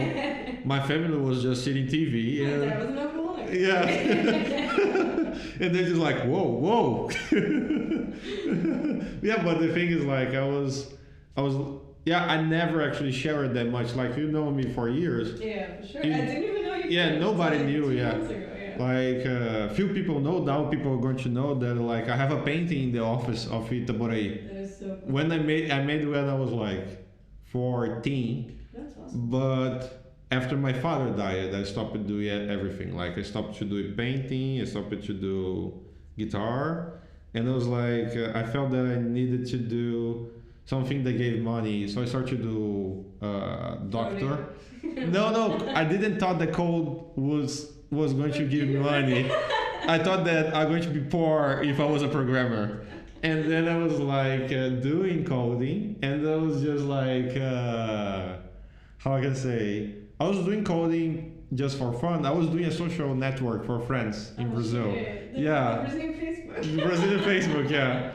[SPEAKER 2] My family was just sitting TV." And
[SPEAKER 3] That was an alcoholic.
[SPEAKER 2] yeah. And they're just like, whoa. Yeah, but the thing is, like, I was, yeah, I never actually shared that much. Like, you know me for years.
[SPEAKER 3] Yeah, for sure.
[SPEAKER 2] You-
[SPEAKER 3] I didn't even know you.
[SPEAKER 2] Yeah,
[SPEAKER 3] could.
[SPEAKER 2] nobody
[SPEAKER 3] Like
[SPEAKER 2] knew,
[SPEAKER 3] 2
[SPEAKER 2] yeah.
[SPEAKER 3] months ago, yeah.
[SPEAKER 2] Like, few people know, now people are going to know that, like, I have a painting in the office of Itaboraí.
[SPEAKER 3] That is so cool.
[SPEAKER 2] When I made when I was like 14,
[SPEAKER 3] That's awesome.
[SPEAKER 2] but after my father died, I stopped doing everything. Like, I stopped to do painting, I stopped to do guitar, and I was like, I felt that I needed to do something that gave money, so I started to do doctor. No, I didn't thought the code was going to give me money. I thought that I'm going to be poor if I was a programmer. And then I was like doing coding, and I was just like, how I can say, I was doing coding just for fun. I was doing a social network for friends in Brazil. Yeah.
[SPEAKER 3] Brazilian Facebook.
[SPEAKER 2] Brazilian Facebook, yeah.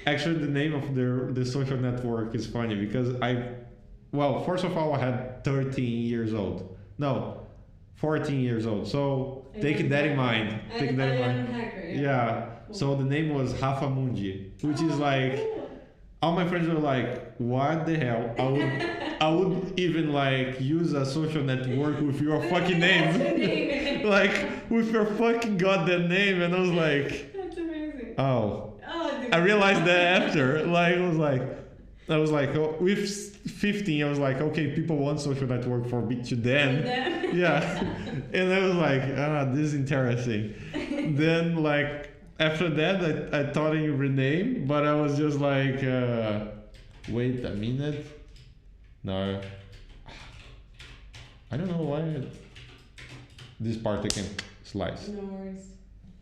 [SPEAKER 2] Actually, the name of the social network is funny because well, first of all, I had 13 years old. No, 14 years old. So take that in mind. Take that in mind.
[SPEAKER 3] Hacker,
[SPEAKER 2] Yeah. So the name was Rafa Mundi, which is like, all my friends were like, what the hell? I would even like use a social network with your fucking name. Like, with your fucking goddamn name. And I was like,
[SPEAKER 3] That's amazing.
[SPEAKER 2] oh.
[SPEAKER 3] Dude.
[SPEAKER 2] I realized that after. Like, I was like, oh, with 15, I was like, okay, people want social network for me to them. Yeah. And I was like, this is interesting. Then, like, after that, I thought in rename, but I was just like, wait a minute. No. I don't know why this part I can slice.
[SPEAKER 3] No worries.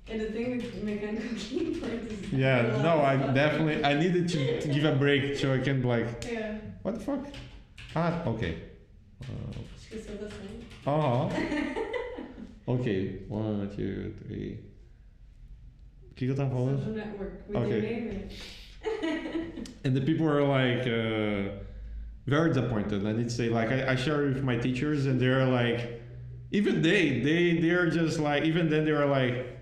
[SPEAKER 3] And the thing with mechanical keyboards is...
[SPEAKER 2] Yeah, no, I needed to give a break so I can like,
[SPEAKER 3] Yeah.
[SPEAKER 2] what the fuck? Ah, okay.
[SPEAKER 3] She said the same.
[SPEAKER 2] Ok, 1, 2, 3. O que eu tava falando?
[SPEAKER 3] Social network with
[SPEAKER 2] Okay.
[SPEAKER 3] your name in it.
[SPEAKER 2] And the people were like very disappointed. I need to say, like, I share it with my teachers, and they're like, even they're just like, even then they were like,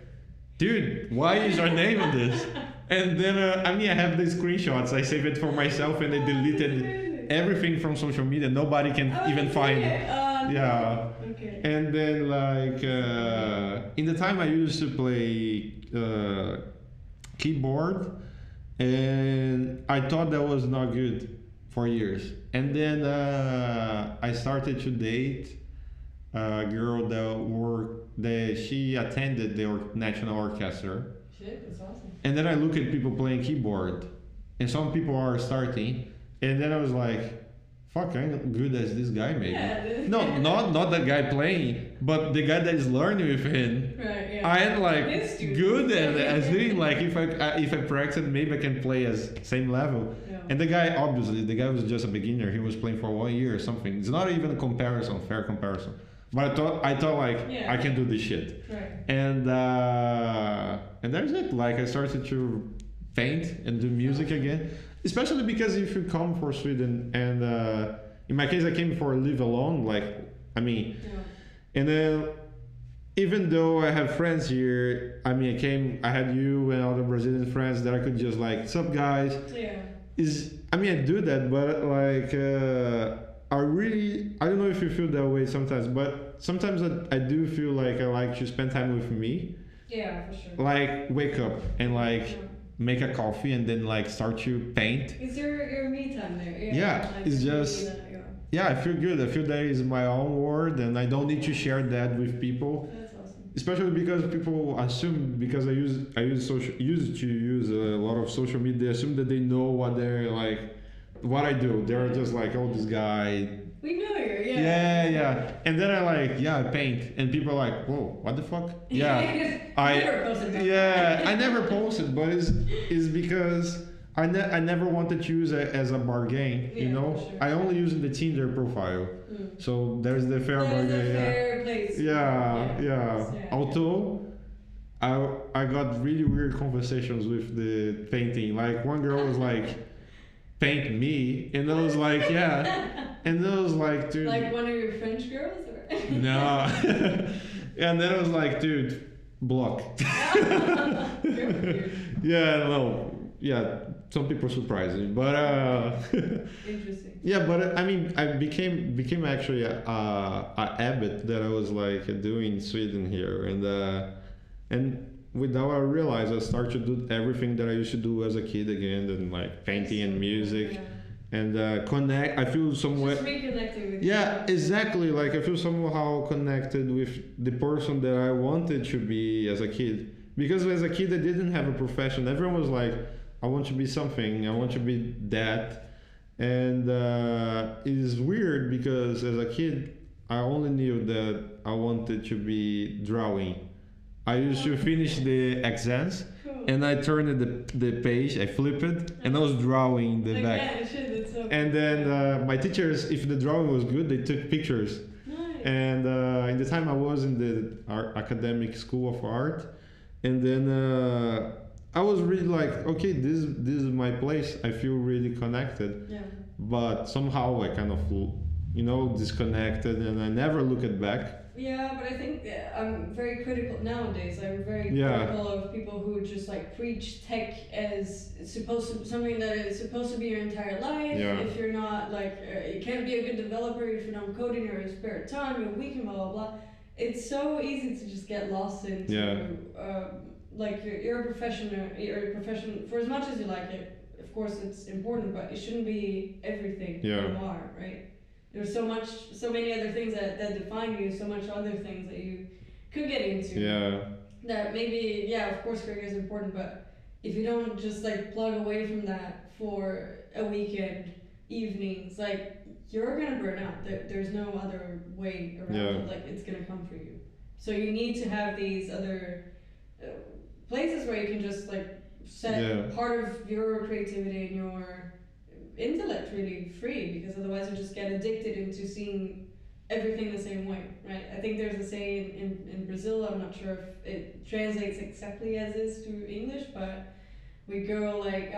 [SPEAKER 2] dude, why is your name on this? And then I have the screenshots. I saved it for myself, and I deleted everything from social media. Nobody can even find it. Yeah.
[SPEAKER 3] Okay.
[SPEAKER 2] And then like in the time I used to play keyboard, and I thought that was not good for years. And then I started to date a girl that she attended the national orchestra.
[SPEAKER 3] Shit, that's awesome.
[SPEAKER 2] And then I look at people playing keyboard, and some people are starting, and then I was like, fuck, I'm good as this guy maybe.
[SPEAKER 3] Yeah,
[SPEAKER 2] No, not the guy playing, but the guy that is learning with him.
[SPEAKER 3] Right, yeah.
[SPEAKER 2] I am like
[SPEAKER 3] This dude.
[SPEAKER 2] good as doing, like if I practice, maybe I can play as same level.
[SPEAKER 3] Yeah.
[SPEAKER 2] And the guy, obviously, the guy was just a beginner. He was playing for 1 year or something. It's not even a fair comparison. But I thought like,
[SPEAKER 3] Yeah.
[SPEAKER 2] I can do this shit.
[SPEAKER 3] Right.
[SPEAKER 2] And that's it. Like, I started to paint and do music again. Especially because if you come for Sweden, and in my case I came for live alone, like,
[SPEAKER 3] Yeah.
[SPEAKER 2] and then even though I have friends here, I had you and other Brazilian friends that I could just like, sup guys,
[SPEAKER 3] Yeah.
[SPEAKER 2] I do that, but like I don't know if you feel that way sometimes, but sometimes I do feel like I like to spend time with me,
[SPEAKER 3] Yeah, for sure.
[SPEAKER 2] like wake up and like
[SPEAKER 3] Yeah.
[SPEAKER 2] make a coffee and then like start to paint.
[SPEAKER 3] It's your me time there.
[SPEAKER 2] Yeah,
[SPEAKER 3] like,
[SPEAKER 2] it's
[SPEAKER 3] you
[SPEAKER 2] just-
[SPEAKER 3] do that, yeah.
[SPEAKER 2] Yeah, I feel good. I feel that is my own world, and I don't need to share that with people.
[SPEAKER 3] That's awesome.
[SPEAKER 2] Especially because people assume, because I used to use a lot of social media. They assume that they know what they're like, what I do. They're just like, oh, this guy.
[SPEAKER 3] We know you, yeah.
[SPEAKER 2] Yeah. And then I paint, and people are like, whoa, what the fuck? Yeah,
[SPEAKER 3] Never posted that.
[SPEAKER 2] yeah, I never posted, but it's because I never wanted to use it as a bargain, you
[SPEAKER 3] Yeah,
[SPEAKER 2] know.
[SPEAKER 3] for sure.
[SPEAKER 2] I only use the Tinder profile, so there's the fair
[SPEAKER 3] There's
[SPEAKER 2] bargain.
[SPEAKER 3] a fair place.
[SPEAKER 2] Yeah. Although I got really weird conversations with the painting. Like one girl was like, paint me, and I was like, yeah, and I was like, dude,
[SPEAKER 3] Like one of your French girls, or?
[SPEAKER 2] no, and then I was like, dude, block. Yeah, some people surprised me, but
[SPEAKER 3] Interesting.
[SPEAKER 2] yeah, but I mean, I became actually a habit that I was like doing in Sweden here, and without I realize, I started to do everything that I used to do as a kid again, and like painting and music, and connect. I feel somewhere.
[SPEAKER 3] Just reconnecting with
[SPEAKER 2] Yeah,
[SPEAKER 3] you.
[SPEAKER 2] exactly. Like I feel somehow connected with the person that I wanted to be as a kid. Because as a kid, I didn't have a profession. Everyone was like, I want to be something. I want to be that. And it's weird because as a kid, I only knew that I wanted to be drawing. I used to finish the exams,
[SPEAKER 3] Cool.
[SPEAKER 2] and I turned the page, I flipped it, and I was drawing the
[SPEAKER 3] Like,
[SPEAKER 2] back.
[SPEAKER 3] yeah, shit, that's so
[SPEAKER 2] And then my teachers, if the drawing was good, they took pictures.
[SPEAKER 3] nice.
[SPEAKER 2] And in the time I was in the academic school of art, and then I was really like, okay, this is my place. I feel really connected,
[SPEAKER 3] Yeah.
[SPEAKER 2] but somehow I kind of, disconnected, and I never looked back.
[SPEAKER 3] Yeah, but I think I'm very critical nowadays. I'm very
[SPEAKER 2] Yeah.
[SPEAKER 3] critical of people who just like preach tech as something that is supposed to be your entire life.
[SPEAKER 2] Yeah.
[SPEAKER 3] If you're not like, you can't be a good developer if you're not coding or your spare time, your weekend, blah blah blah. It's so easy to just get lost into like you're a professional. You're a profession for as much as you like it. Of course, it's important, but it shouldn't be everything
[SPEAKER 2] Yeah.
[SPEAKER 3] you are, right? There's so many other things that define you, so much other things that you could get into.
[SPEAKER 2] Yeah,
[SPEAKER 3] That maybe, yeah, of course career is important, but if you don't just like plug away from that for a weekend, evenings, like you're gonna burn out. There's no other way around
[SPEAKER 2] Yeah.
[SPEAKER 3] it. Like it's gonna come for you. So you need to have these other places where you can just like set
[SPEAKER 2] Yeah.
[SPEAKER 3] part of your creativity and your intellect really free, because otherwise you just get addicted into seeing everything the same way, right? I think there's a saying in Brazil, I'm not sure if it translates exactly as is to English, but we go like,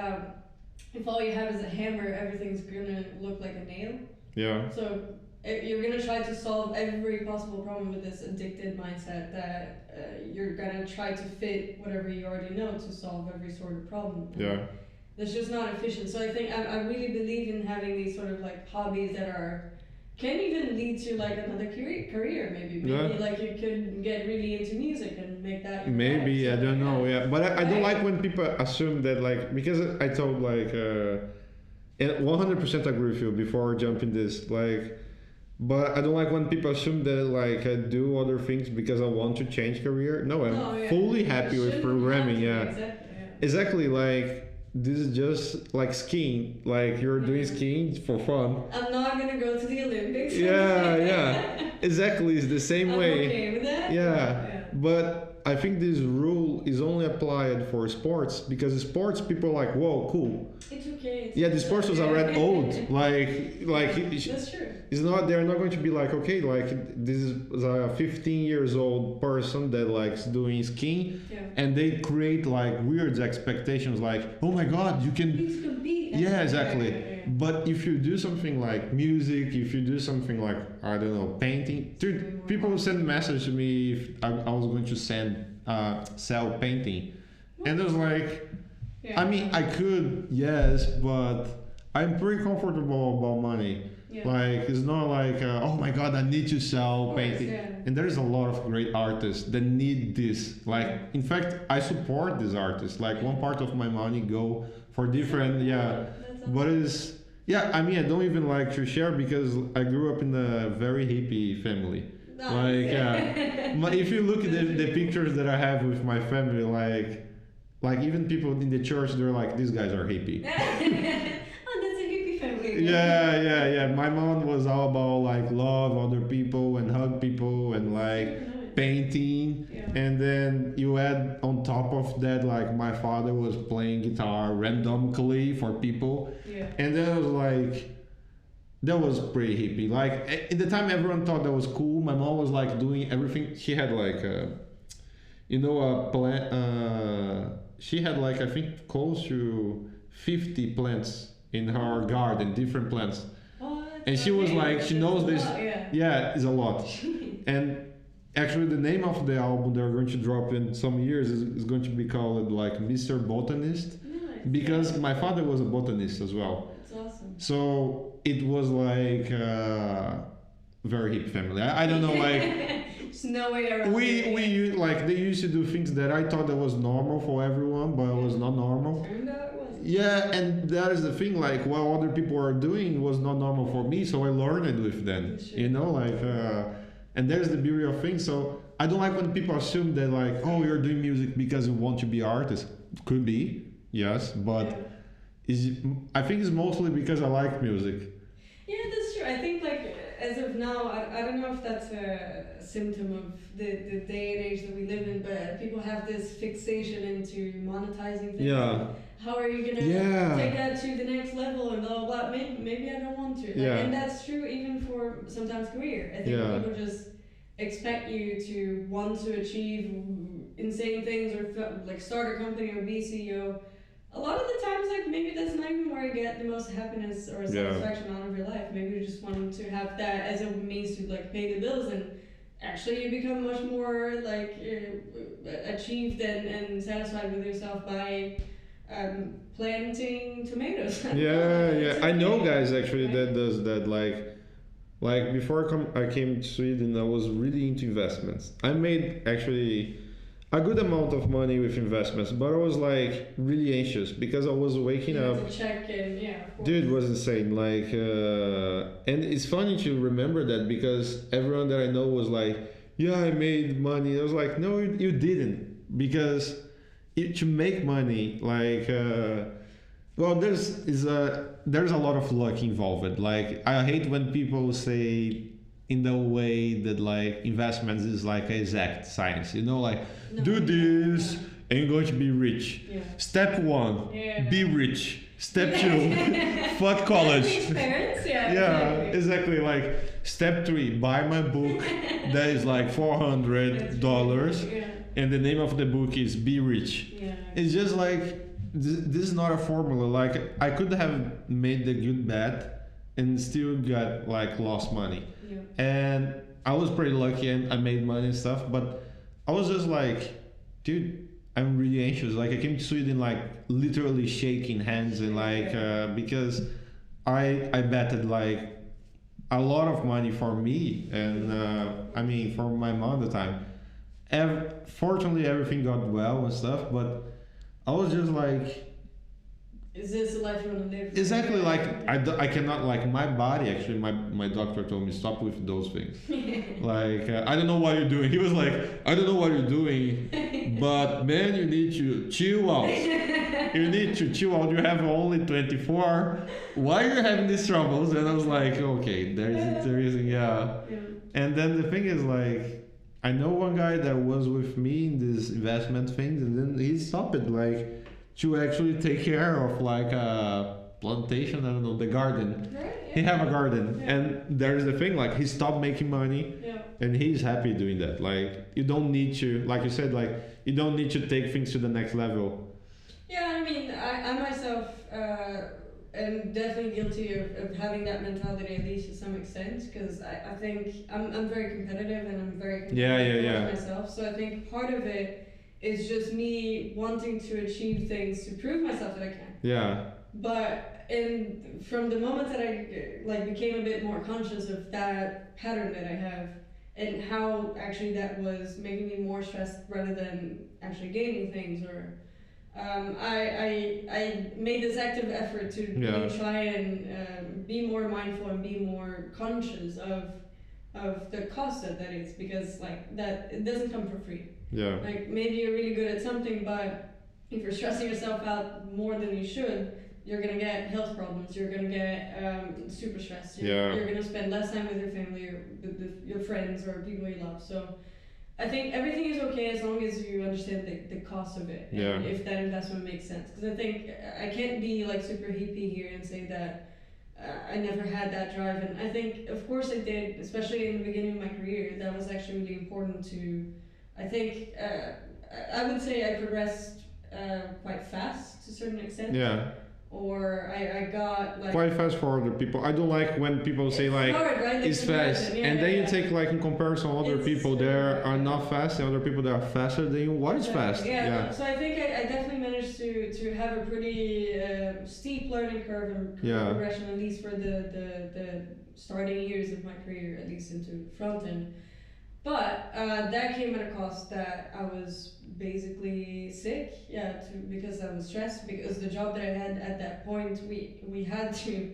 [SPEAKER 3] if all you have is a hammer, everything's gonna look like a nail.
[SPEAKER 2] yeah,
[SPEAKER 3] So you're gonna try to solve every possible problem with this addicted mindset that you're gonna try to fit whatever you already know to solve every sort of problem.
[SPEAKER 2] yeah,
[SPEAKER 3] That's just not efficient. So I think I really believe in having these sort of like hobbies that can even lead to like another career maybe. Maybe like you could get really into music and make that your
[SPEAKER 2] maybe,
[SPEAKER 3] life.
[SPEAKER 2] I
[SPEAKER 3] So,
[SPEAKER 2] don't know, yeah. But I don't
[SPEAKER 3] Right.
[SPEAKER 2] like when people assume that, like, because I told, like, and 100% agree with you before jumping this, like, but I don't like when people assume that, like, I do other things because I want to change career. No, I'm
[SPEAKER 3] No, yeah.
[SPEAKER 2] fully
[SPEAKER 3] It
[SPEAKER 2] happy with
[SPEAKER 3] shouldn't
[SPEAKER 2] programming,
[SPEAKER 3] have
[SPEAKER 2] yeah.
[SPEAKER 3] to, Exactly. Yeah.
[SPEAKER 2] Exactly, like, this is just like skiing, like, you're doing skiing for fun.
[SPEAKER 3] I'm not gonna go to the Olympics.
[SPEAKER 2] Yeah, exactly, it's the same
[SPEAKER 3] I'm
[SPEAKER 2] way.
[SPEAKER 3] okay with that.
[SPEAKER 2] Yeah, but I think this rule is only applied for sports, because sports people are like, whoa, cool.
[SPEAKER 3] It's okay.
[SPEAKER 2] Yeah, the sports was already old. Like
[SPEAKER 3] That's true.
[SPEAKER 2] it's not. They're not going to be like, okay, like this is a 15 years old person that likes doing skiing,
[SPEAKER 3] Yeah.
[SPEAKER 2] and they create like weird expectations, like, oh my God, you can.
[SPEAKER 3] Please compete.
[SPEAKER 2] Yeah, exactly.
[SPEAKER 3] Yeah.
[SPEAKER 2] But if you do something like music, if you do something like, I don't know, painting, dude, people will send message to me if I was going to sell painting, and it was like,
[SPEAKER 3] Yeah.
[SPEAKER 2] I mean, I could, yes, but I'm pretty comfortable about money.
[SPEAKER 3] Yeah.
[SPEAKER 2] Like, it's not like, oh my God, I need to sell
[SPEAKER 3] Of course,
[SPEAKER 2] painting.
[SPEAKER 3] yeah.
[SPEAKER 2] And there's a lot of great artists that need this. Like, in fact, I support these artists. Like, one part of my money go for different, yeah.
[SPEAKER 3] That's
[SPEAKER 2] But it's, yeah, I mean, I don't even like to share because I grew up in a very hippie family.
[SPEAKER 3] Nice.
[SPEAKER 2] Like, yeah. If you look at the pictures that I have with my family, like even people in the church, they're like, these guys are hippie.
[SPEAKER 3] Oh, that's a hippie family.
[SPEAKER 2] Yeah. My mom was all about like love other people and hug people and like
[SPEAKER 3] Super nice.
[SPEAKER 2] painting.
[SPEAKER 3] Yeah.
[SPEAKER 2] And then you add on top of that, like my father was playing guitar randomly for people.
[SPEAKER 3] Yeah.
[SPEAKER 2] And then it was like, that was pretty hippie. Like at the time, everyone thought that was cool. My mom was like doing everything. She had like a plant. She had like I think close to 50 plants in her garden, different plants.
[SPEAKER 3] Oh,
[SPEAKER 2] And she was like, she knows this.
[SPEAKER 3] Yeah.
[SPEAKER 2] Yeah, it's a lot. And actually, the name of the album they're going to drop in some years is going to be called like Mr. Botanist,
[SPEAKER 3] Nice.
[SPEAKER 2] because my father was a botanist as well.
[SPEAKER 3] That's awesome.
[SPEAKER 2] So it was like very hip family. I don't know, like
[SPEAKER 3] There's no way around
[SPEAKER 2] we like they used to do things that I thought that was normal for everyone, but it was not normal.
[SPEAKER 3] Turned out it wasn't.
[SPEAKER 2] Yeah, and that is the thing. Like what other people are doing was not normal for me, so I learned it with them.
[SPEAKER 3] Sure.
[SPEAKER 2] You know, like and there's the beauty of things. So I don't like when people assume that like, oh, you're doing music because you want to be artist. Could be, yes, but.
[SPEAKER 3] Yeah.
[SPEAKER 2] I think it's mostly because I like music.
[SPEAKER 3] Yeah, that's true. I think like as of now, I don't know if that's a symptom of the day and age that we live in, but people have this fixation into monetizing things.
[SPEAKER 2] Yeah.
[SPEAKER 3] How are you gonna
[SPEAKER 2] Yeah.
[SPEAKER 3] take that to the next level and blah blah blah? Maybe I don't want to. Like,
[SPEAKER 2] Yeah.
[SPEAKER 3] And that's true even for sometimes career. I think
[SPEAKER 2] Yeah.
[SPEAKER 3] people just expect you to want to achieve insane things or like start a company or be CEO. A lot of the times, like maybe that's not even where you get the most happiness or satisfaction out of your life. Maybe you just want to have that as a means to like pay the bills, and actually you become much more like achieved and satisfied with yourself by planting tomatoes.
[SPEAKER 2] Yeah. I know guys actually that does that. Like before I came to Sweden, I was really into investments. I made actually a good amount of money with investments, but I was like really anxious because I was waking
[SPEAKER 3] You
[SPEAKER 2] up.
[SPEAKER 3] have to check in, yeah. Of course.
[SPEAKER 2] Dude, it was insane. Like, and it's funny to remember that because everyone that I know was like, "Yeah, I made money." I was like, "No, you didn't," because to make money, like, well, there's a lot of luck involved. Like, I hate when people say in the way that like investments is like exact science. You know, like
[SPEAKER 3] No.
[SPEAKER 2] do this and you're going to be rich.
[SPEAKER 3] Yeah.
[SPEAKER 2] Step 1,
[SPEAKER 3] Yeah.
[SPEAKER 2] be rich. Step 2, fuck college.
[SPEAKER 3] Parents, yeah.
[SPEAKER 2] Yeah, exactly. Like step 3, buy my book that is like $400,
[SPEAKER 3] Yeah.
[SPEAKER 2] and the name of the book is Be Rich.
[SPEAKER 3] Yeah.
[SPEAKER 2] It's just like this is not a formula. Like I could have made the good bet and still got like lost money.
[SPEAKER 3] Yeah.
[SPEAKER 2] And I was pretty lucky and I made money and stuff, but I was just like, dude, I'm really anxious. Like I came to Sweden like literally shaking hands and like because I betted like a lot of money for me and I mean for my mom at the time. Fortunately everything got well and stuff, but I was just like,
[SPEAKER 3] Is this a life you want to live?
[SPEAKER 2] exactly, like I cannot, like my body actually, my doctor told me stop with those things. Like I don't know what you're doing. He was like, I don't know what you're doing, but man, you need to chill out. You need to chill out. You have only 24. Why are you having these troubles? And I was like, okay, there's the reason, yeah. And then the thing is like, I know one guy that was with me in this investment things, and then he stopped it like to actually take care of like a plantation, I don't know, the garden.
[SPEAKER 3] Right, yeah.
[SPEAKER 2] He have a garden,
[SPEAKER 3] Yeah.
[SPEAKER 2] and there's the thing, like he stopped making money,
[SPEAKER 3] Yeah.
[SPEAKER 2] and he's happy doing that. Like you don't need to, like you said, like you don't need to take things to the next level.
[SPEAKER 3] Yeah, I mean, I myself am definitely guilty of having that mentality, at least to some extent, because I think I'm very competitive and I'm very competitive
[SPEAKER 2] Yeah.
[SPEAKER 3] towards myself. So I think part of it is just me wanting to achieve things to prove myself that I can.
[SPEAKER 2] Yeah,
[SPEAKER 3] But from the moment that I like became a bit more conscious of that pattern that I have and how actually that was making me more stressed rather than actually gaining things, or I made this active effort to really try and be more mindful and be more conscious of the cost that is, because like that it doesn't come for free.
[SPEAKER 2] yeah,
[SPEAKER 3] Like maybe you're really good at something, but if you're stressing yourself out more than you should, you're gonna get health problems, you're gonna get super stressed,
[SPEAKER 2] Yeah.
[SPEAKER 3] you're gonna spend less time with your family or with your friends or people you love. So I think everything is okay as long as you understand the cost of it, and
[SPEAKER 2] Yeah.
[SPEAKER 3] if that investment makes sense. Because I think I can't be like super hippie here and say that I never had that drive, and I think of course I did, especially in the beginning of my career. That was actually really important to. I think I would say I progressed quite fast to a certain extent.
[SPEAKER 2] Yeah.
[SPEAKER 3] Or I got like
[SPEAKER 2] Quite fast for other people. I don't like when people say
[SPEAKER 3] it's
[SPEAKER 2] like
[SPEAKER 3] hard, right? The
[SPEAKER 2] it's fast,
[SPEAKER 3] comparison,
[SPEAKER 2] and then you
[SPEAKER 3] yeah.
[SPEAKER 2] take like in comparison other
[SPEAKER 3] It's
[SPEAKER 2] people
[SPEAKER 3] so
[SPEAKER 2] there
[SPEAKER 3] hard,
[SPEAKER 2] are
[SPEAKER 3] yeah.
[SPEAKER 2] not fast, and other people that are faster than you. What is fast?
[SPEAKER 3] Yeah. So I think I definitely managed to have a pretty steep learning curve and
[SPEAKER 2] Yeah.
[SPEAKER 3] progression, at least for the starting years of my career, at least into front end. But that came at a cost that I was basically sick, because I was stressed, because the job that I had at that point, we had to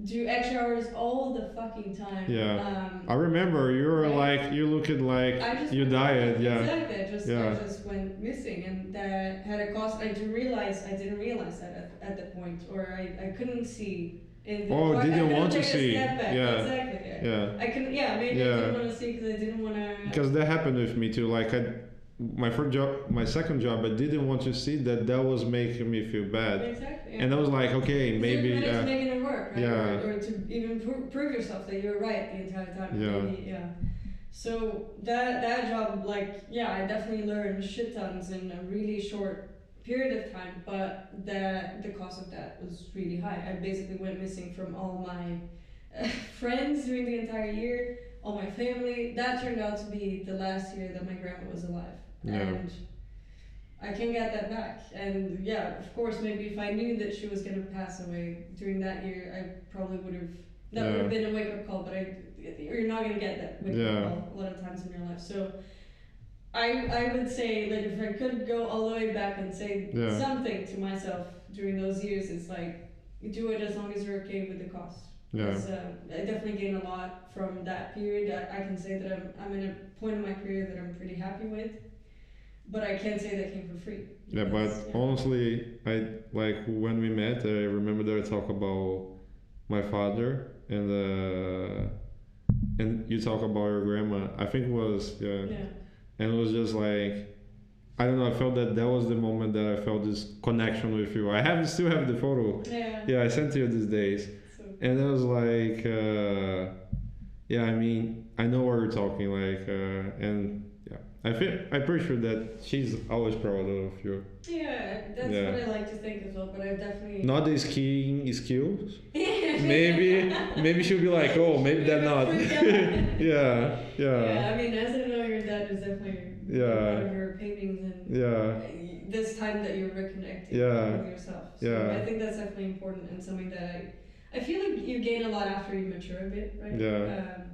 [SPEAKER 3] do extra hours all the fucking time.
[SPEAKER 2] Yeah. I remember you were
[SPEAKER 3] right?
[SPEAKER 2] like you looked like
[SPEAKER 3] I just
[SPEAKER 2] you
[SPEAKER 3] went-
[SPEAKER 2] died. Yeah.
[SPEAKER 3] Exactly.
[SPEAKER 2] Yeah.
[SPEAKER 3] I just went missing, and that had a cost. I didn't realize that at that point, or I couldn't see.
[SPEAKER 2] Oh,
[SPEAKER 3] I
[SPEAKER 2] didn't
[SPEAKER 3] couldn't
[SPEAKER 2] want to
[SPEAKER 3] take a
[SPEAKER 2] see.
[SPEAKER 3] step back.
[SPEAKER 2] Yeah.
[SPEAKER 3] Exactly.
[SPEAKER 2] Yeah.
[SPEAKER 3] I couldn't. Yeah, maybe I
[SPEAKER 2] Yeah.
[SPEAKER 3] didn't want to see because I didn't want to.
[SPEAKER 2] Because that happened with me too. Like my first job, my second job, I didn't want to see that was making me feel bad,
[SPEAKER 3] Exactly. Yeah.
[SPEAKER 2] and I was like, okay, maybe.
[SPEAKER 3] You're committed to making it work, right?
[SPEAKER 2] Yeah.
[SPEAKER 3] Or to even prove yourself that you're right the entire time.
[SPEAKER 2] Yeah.
[SPEAKER 3] Maybe, yeah. So that job, like, yeah, I definitely learned shit tons in a really short period of time, but the cost of that was really high. I basically went missing from all my friends during the entire year, all my family. That turned out to be the last year that my grandma was alive.
[SPEAKER 2] Yeah.
[SPEAKER 3] And I can get that back. And yeah, of course, maybe if I knew that she was going to pass away during that year, I probably would have. That would have been a wake up call, but you're not going to get that wake up call a lot of times in your life. So I would say that if I could go all the way back and say something to myself during those years, it's like, do it as long as you're okay with the cost. Because I definitely gained a lot from that period. I can say that I'm in a point in my career that I'm pretty happy with, but I can't say that came for free.
[SPEAKER 2] Yeah, but honestly, I like when we met. I remember that I talked about my father and you talk about your grandma. I think it was and it was just like I don't know. I felt that was the moment that I felt this connection with you. I still have the photo. Yeah, I sent to you these days. And it was like, I mean, I know what you're talking like, and I'm pretty sure that she's always proud of you.
[SPEAKER 3] Yeah, that's what I like to think as well. But I've definitely
[SPEAKER 2] not the skiing skills. maybe she'll be like, oh, maybe they're not. Yeah.
[SPEAKER 3] Yeah, I mean, as I know, your dad is definitely one of your paintings and this time that you're reconnecting with yourself. So I think that's definitely important and something that I feel like you gain a lot after you mature a bit, right?
[SPEAKER 2] Yeah.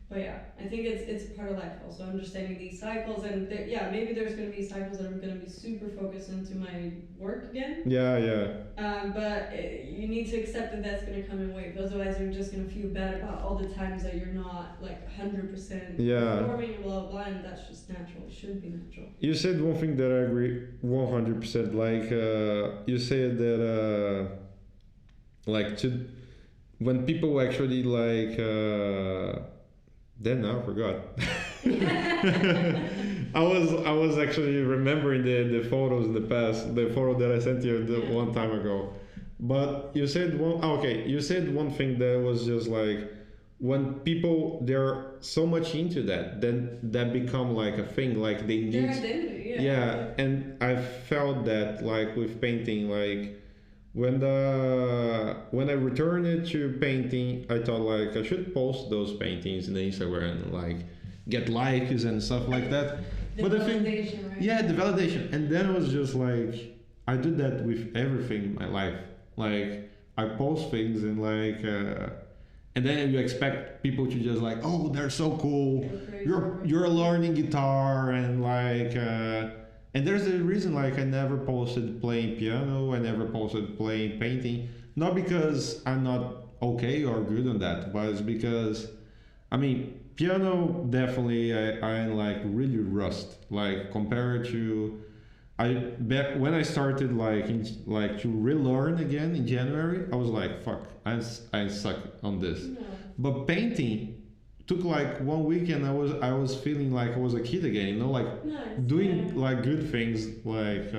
[SPEAKER 3] But yeah, I think it's part of life also, understanding these cycles, and maybe there's going to be cycles that I'm going to be super focused into my work again. But you need to accept that that's going to come in waves, otherwise you're just going to feel bad about all the times that you're not like 100% performing and blah blah blah, and that's just natural. It should be natural.
[SPEAKER 2] You said one thing that I agree 100%. Like you said that when people actually like. Then I forgot. I was actually remembering the photos in the past, the photo that I sent you one time ago. But you said you said one thing that was just like when people they're so much into that, then that become like a thing, like they need
[SPEAKER 3] their identity.
[SPEAKER 2] And I felt that like with painting, like when I returned it to painting, I thought like I should post those paintings in the Instagram and like get likes and stuff like that.
[SPEAKER 3] The validation, right?
[SPEAKER 2] Yeah, the validation. And then it was just like I did that with everything in my life. Like I post things and like and then you expect people to just like, oh, they're so cool. You're learning guitar and like and there's a reason like I never posted playing piano, I never posted playing painting. Not because I'm not okay or good on that, but it's because I mean piano definitely I'm like really rust. Like compared to when I started like to relearn again in January, I was like, fuck, I suck on this.
[SPEAKER 3] No.
[SPEAKER 2] But painting took like 1 week, and I was feeling like I was a kid again. You know, like
[SPEAKER 3] Nice.
[SPEAKER 2] doing
[SPEAKER 3] Yeah.
[SPEAKER 2] like good things. Like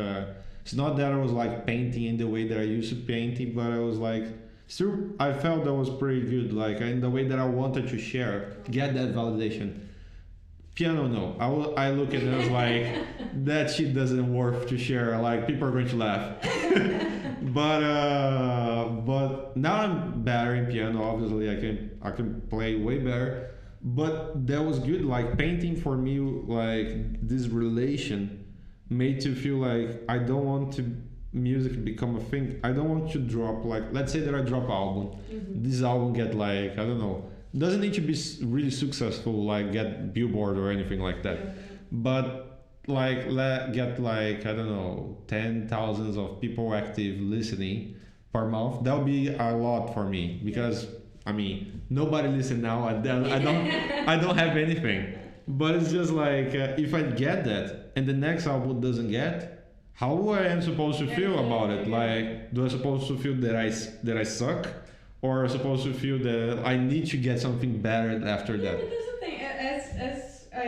[SPEAKER 2] it's not that I was like painting in the way that I used to painting, but I was like still I felt that was pretty good. Like in the way that I wanted to share, get that validation. Piano, no. I look at it as like that shit doesn't worth to share. Like people are going to laugh. But now I'm better in piano. Obviously, I can play way better. But that was good. Like painting for me, like this relation made to feel like I don't want to music become a thing. I don't want to drop like let's say that I drop album.
[SPEAKER 3] Mhm.
[SPEAKER 2] This album get like I don't know. Doesn't need to be really successful, like get Billboard or anything like that.
[SPEAKER 3] Yeah.
[SPEAKER 2] But like get like I don't know 10,000s of people active listening per month. That would be a lot for me because I mean nobody listen now. I don't have anything. But it's just like if I get that and the next album doesn't get, how I am supposed to feel about it? Like do I supposed to feel that I suck? Or supposed to feel that I need to get something better after
[SPEAKER 3] Yeah,
[SPEAKER 2] that.
[SPEAKER 3] but that's the thing. As I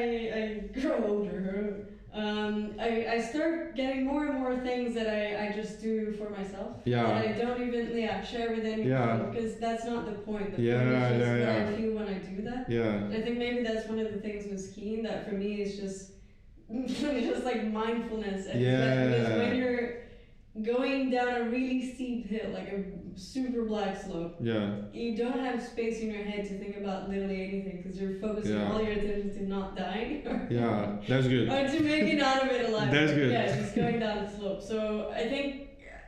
[SPEAKER 3] grow older, I start getting more and more things that I just do for myself.
[SPEAKER 2] Yeah.
[SPEAKER 3] That I don't even share with anyone
[SPEAKER 2] Yeah.
[SPEAKER 3] because that's not the point. The
[SPEAKER 2] Yeah,
[SPEAKER 3] point is just
[SPEAKER 2] yeah,
[SPEAKER 3] what
[SPEAKER 2] yeah.
[SPEAKER 3] I feel when I do that.
[SPEAKER 2] Yeah.
[SPEAKER 3] I think maybe that's one of the things with skiing that for me is just just like mindfulness. And
[SPEAKER 2] Yeah.
[SPEAKER 3] because when you're going down a really steep hill, like a super black slope,
[SPEAKER 2] Yeah.
[SPEAKER 3] you don't have space in your head to think about literally anything because you're focusing
[SPEAKER 2] Yeah.
[SPEAKER 3] all your attention to not dying
[SPEAKER 2] Yeah. That's good.
[SPEAKER 3] or to make it out of it alive.
[SPEAKER 2] That's good.
[SPEAKER 3] Yeah, just going down the slope. So I think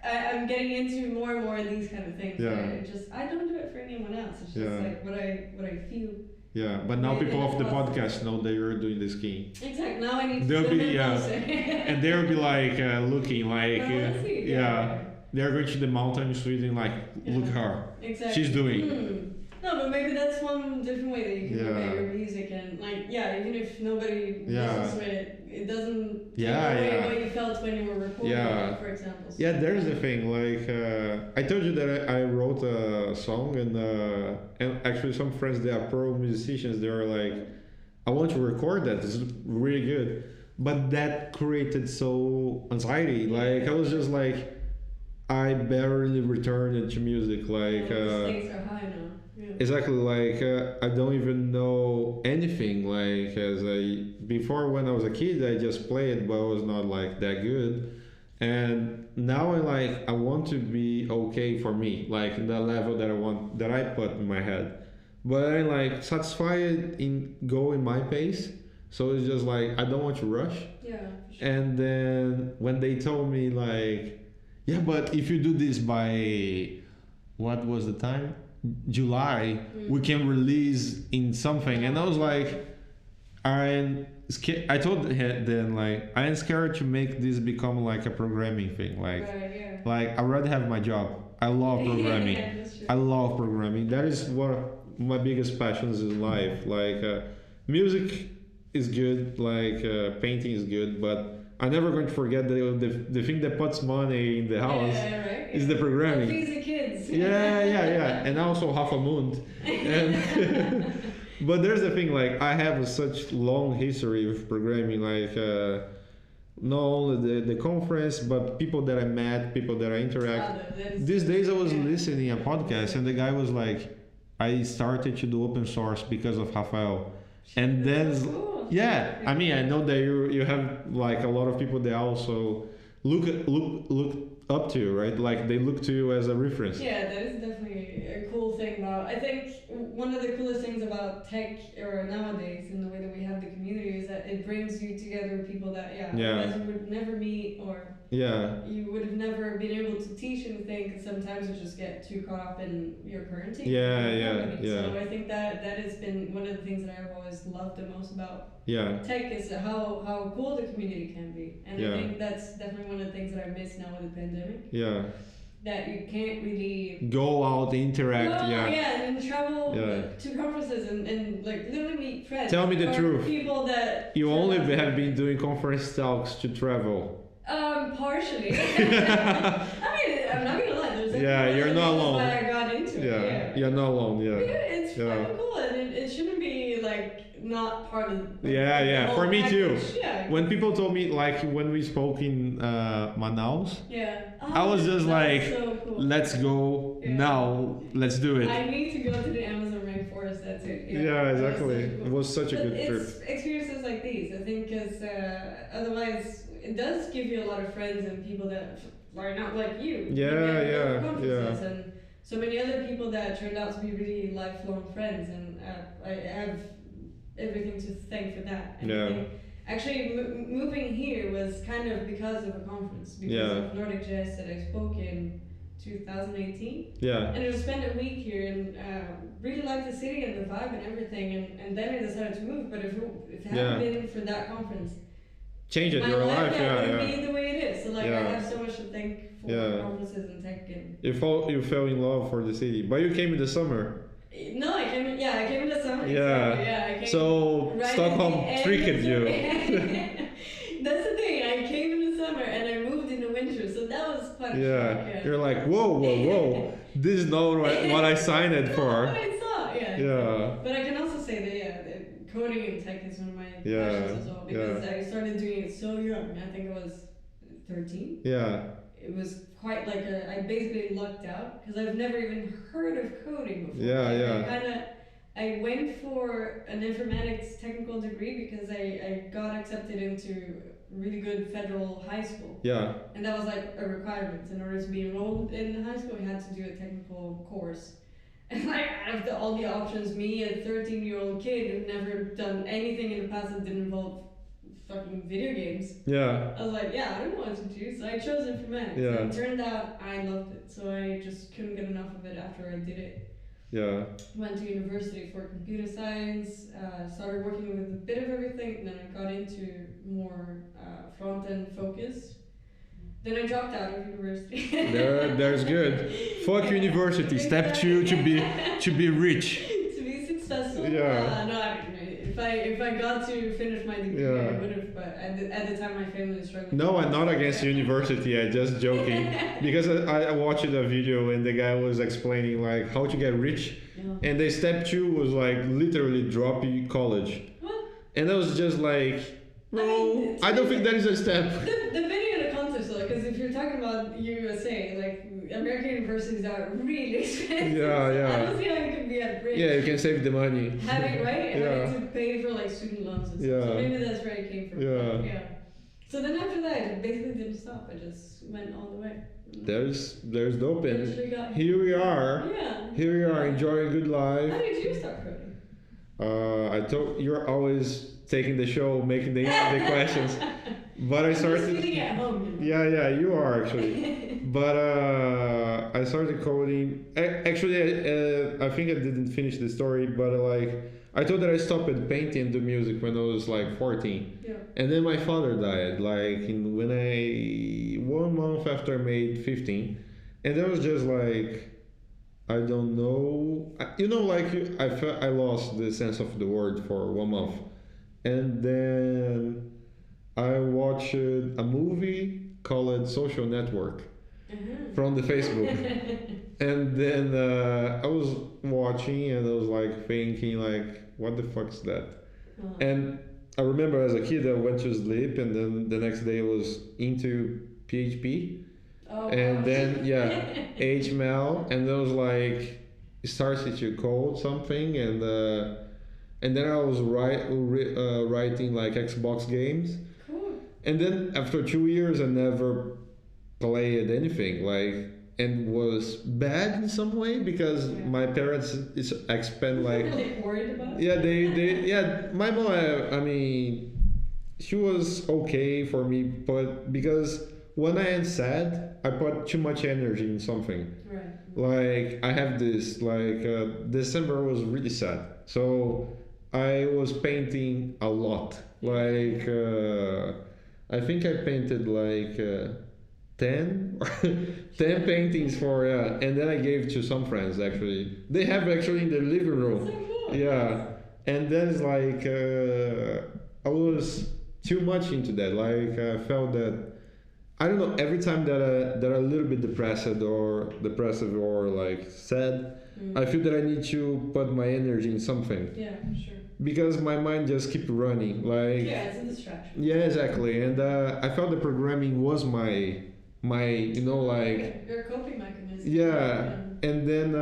[SPEAKER 3] I'm getting into more and more of these kind of things.
[SPEAKER 2] Yeah.
[SPEAKER 3] Where it just I don't do it for anyone else. It's just
[SPEAKER 2] Yeah.
[SPEAKER 3] like what I feel.
[SPEAKER 2] Yeah. But now
[SPEAKER 3] Yeah,
[SPEAKER 2] people
[SPEAKER 3] that's
[SPEAKER 2] of the
[SPEAKER 3] awesome.
[SPEAKER 2] podcast know that you're doing the skiing.
[SPEAKER 3] Exactly. Now I need to
[SPEAKER 2] They'll
[SPEAKER 3] film
[SPEAKER 2] be
[SPEAKER 3] it
[SPEAKER 2] yeah.
[SPEAKER 3] closer.
[SPEAKER 2] And they'll be like looking like
[SPEAKER 3] Well, let's see.
[SPEAKER 2] yeah. They're going to the mountain in Sweden like look
[SPEAKER 3] Yeah.
[SPEAKER 2] her.
[SPEAKER 3] Exactly.
[SPEAKER 2] She's doing.
[SPEAKER 3] No, but maybe that's one different way that you can look
[SPEAKER 2] Yeah.
[SPEAKER 3] at your music and like even if nobody
[SPEAKER 2] Yeah.
[SPEAKER 3] listens to it, it doesn't take
[SPEAKER 2] Yeah,
[SPEAKER 3] away
[SPEAKER 2] yeah.
[SPEAKER 3] what you felt when you were recording
[SPEAKER 2] Yeah.
[SPEAKER 3] it, for example. So,
[SPEAKER 2] Yeah, there's the thing. Like I told you that I wrote a song, and actually some friends they are pro musicians. They are like, I want to record that. It's really good, but that created so anxiety. Like I was just like, I barely returned to music. Like
[SPEAKER 3] the stakes are high now. Yeah.
[SPEAKER 2] exactly. Like I don't even know anything. Like before when I was a kid, I just played, but I was not like that good. And now I want to be okay for me, like in that level that I put in my head. But I'm like satisfied in going my pace. So it's just like I don't want to rush.
[SPEAKER 3] Yeah. For sure.
[SPEAKER 2] And then when they told me like, yeah, but if you do this by what was the time? July, we can release in something. And I was like, I'm scared. I told them like I'm scared to make this become like a programming thing. Like
[SPEAKER 3] Right,
[SPEAKER 2] like I rather have my job. I love programming.
[SPEAKER 3] Yeah, that's true.
[SPEAKER 2] I love programming. That is what my biggest passions in life. Like music is good. Like painting is good, but I'm never going to forget the thing that puts money in the house
[SPEAKER 3] right,
[SPEAKER 2] is the programming.
[SPEAKER 3] Feeds the kids.
[SPEAKER 2] Yeah, and also half a moon. And but there's the thing, like I have such long history with programming, like not only the conference, but people that I met, people that I interact. These days I was listening a podcast, and the guy was like, I started to do open source because of Raphael. And then
[SPEAKER 3] That's cool.
[SPEAKER 2] yeah, I mean I know that you have like a lot of people that also look up to you, right? Like they look to you as a reference.
[SPEAKER 3] Yeah, that is definitely a cool thing about. I think one of the coolest things about tech or nowadays in the way that we have the community is that it brings you together people that otherwise you would never meet or
[SPEAKER 2] Yeah.
[SPEAKER 3] you would have never been able to teach anything because sometimes you just get too caught up in your current team.
[SPEAKER 2] Yeah.
[SPEAKER 3] So I think that has been one of the things that I've always loved the most about
[SPEAKER 2] Yeah.
[SPEAKER 3] tech is how cool the community can be. And
[SPEAKER 2] Yeah.
[SPEAKER 3] I think that's definitely one of the things that I miss now with the pandemic.
[SPEAKER 2] Yeah.
[SPEAKER 3] That you can't really
[SPEAKER 2] Go out, interact.
[SPEAKER 3] well,
[SPEAKER 2] Yeah.
[SPEAKER 3] and travel
[SPEAKER 2] Yeah.
[SPEAKER 3] to conferences and like literally meet friends.
[SPEAKER 2] Tell me the
[SPEAKER 3] or
[SPEAKER 2] truth.
[SPEAKER 3] People that
[SPEAKER 2] You only have been doing conference talks to travel.
[SPEAKER 3] Partially. I mean, I'm not gonna lie. There's
[SPEAKER 2] You're not alone.
[SPEAKER 3] why I got into it. Yeah,
[SPEAKER 2] you're not alone.
[SPEAKER 3] Yeah, it's fucking cool, and it shouldn't be like not part of.
[SPEAKER 2] Yeah. For me too.
[SPEAKER 3] Yeah.
[SPEAKER 2] When people told me, like, when we spoke in Manaus,
[SPEAKER 3] I
[SPEAKER 2] was just like,
[SPEAKER 3] so cool.
[SPEAKER 2] let's go now, let's do it.
[SPEAKER 3] I need to go to the Amazon rainforest. That's it.
[SPEAKER 2] Yeah, exactly.
[SPEAKER 3] So cool.
[SPEAKER 2] It was such a good trip.
[SPEAKER 3] It's experiences like these, I think, because otherwise it does give you a lot of friends and people that are not like you.
[SPEAKER 2] Yeah.
[SPEAKER 3] And so many other people that turned out to be really lifelong friends, and I have everything to thank for that. And I think actually moving here was kind of because of a conference, because of Nordic Jazz that I spoke in 2018. And I just spent a week here and really liked the city and the vibe and everything, and then I decided to move. But if it hadn't been for that conference,
[SPEAKER 2] change it,
[SPEAKER 3] my
[SPEAKER 2] your life,
[SPEAKER 3] would be the way it is. So like I have so much to thank for conferences and tech. And
[SPEAKER 2] you fell in love for the city, but you came in the summer.
[SPEAKER 3] No, I came in the summer.
[SPEAKER 2] Yeah.
[SPEAKER 3] I came
[SPEAKER 2] so
[SPEAKER 3] right
[SPEAKER 2] Stockholm tricked you.
[SPEAKER 3] That's the thing. I came in the summer and I moved in the winter, so that was quite a shock. Yeah.
[SPEAKER 2] You're like, whoa. This is not what I signed it for.
[SPEAKER 3] What I saw. Yeah. But I can also say that coding in tech is one of my passions as well, because I started doing it so young. I think I was 13.
[SPEAKER 2] Yeah.
[SPEAKER 3] It was quite like I basically lucked out because I've never even heard of coding before. I went for an informatics technical degree because I got accepted into really good federal high school. Yeah. And that was like a requirement. In order to be enrolled in high school, you had to do a technical course. And like out of all the options, me, a 13-year-old kid who'd never done anything in the past that didn't involve fucking video games. Yeah. I was like, I don't know what to do, so I chose informatics. Yeah. And it turned out I loved it, so I just couldn't get enough of it after I did it. Yeah. Went to university for computer science, started working with a bit of everything, and then I got into more front-end focus. Then I dropped out of university.
[SPEAKER 2] There's good. Fuck university. Step 2 to be rich.
[SPEAKER 3] To be successful. Yeah. No, I mean, if I got to finish my degree, I would have. But at the time, my family was struggling.
[SPEAKER 2] No, I'm not against university. I'm just joking because I watched a video and the guy was explaining like how to get rich, and the step 2 was like literally drop college. What? And I was just like, no, I don't think that is a step.
[SPEAKER 3] The video in the context, though, because if you're talking about USA, like American universities are really expensive. I don't see how you can be at rich.
[SPEAKER 2] Yeah, you can save the money.
[SPEAKER 3] Having to pay for like student loans and stuff. So maybe that's where it came from. Yeah. So then after that, I basically didn't stop. I just went all the way.
[SPEAKER 2] There's dope, and here we are. Yeah. Here we are enjoying a good life.
[SPEAKER 3] How did you start coding?
[SPEAKER 2] I thought you're always taking the show, making the questions. But I started.
[SPEAKER 3] Just feeling at home.
[SPEAKER 2] Yeah, you are actually. But I started coding. Actually, I think I didn't finish the story, but I thought that I stopped painting the music when I was like 14. Yeah. And then my father died, when 1 month after I made 15, and that was just like, I don't know, I lost the sense of the word for 1 month, and then I watched a movie called Social Network from the Facebook. And then I was watching and I was thinking what the fuck's that? And I remember as a kid I went to sleep and then the next day I was into PHP. And then HTML, and I was started to code something, and then I was writing Xbox games. Cool. And then after 2 years I never played anything and was bad in some way because my parents expand
[SPEAKER 3] really worried about it?
[SPEAKER 2] My mom, I mean, she was okay for me, but because when I am sad, I put too much energy in something. Right. I have this, December was really sad. So I was painting a lot. I think I painted 10 paintings and then I gave to some friends actually. They have actually in the living room.
[SPEAKER 3] So cool.
[SPEAKER 2] Yeah. And then it's I was too much into that. I felt that I don't know. Every time that I'm a little bit depressive or like sad, I feel that I need to put my energy in something
[SPEAKER 3] Yeah, for sure.
[SPEAKER 2] because my mind just keep running. Like
[SPEAKER 3] Yeah, it's a distraction.
[SPEAKER 2] yeah, exactly. And I felt the programming was my like
[SPEAKER 3] Your coping mechanism.
[SPEAKER 2] yeah. And then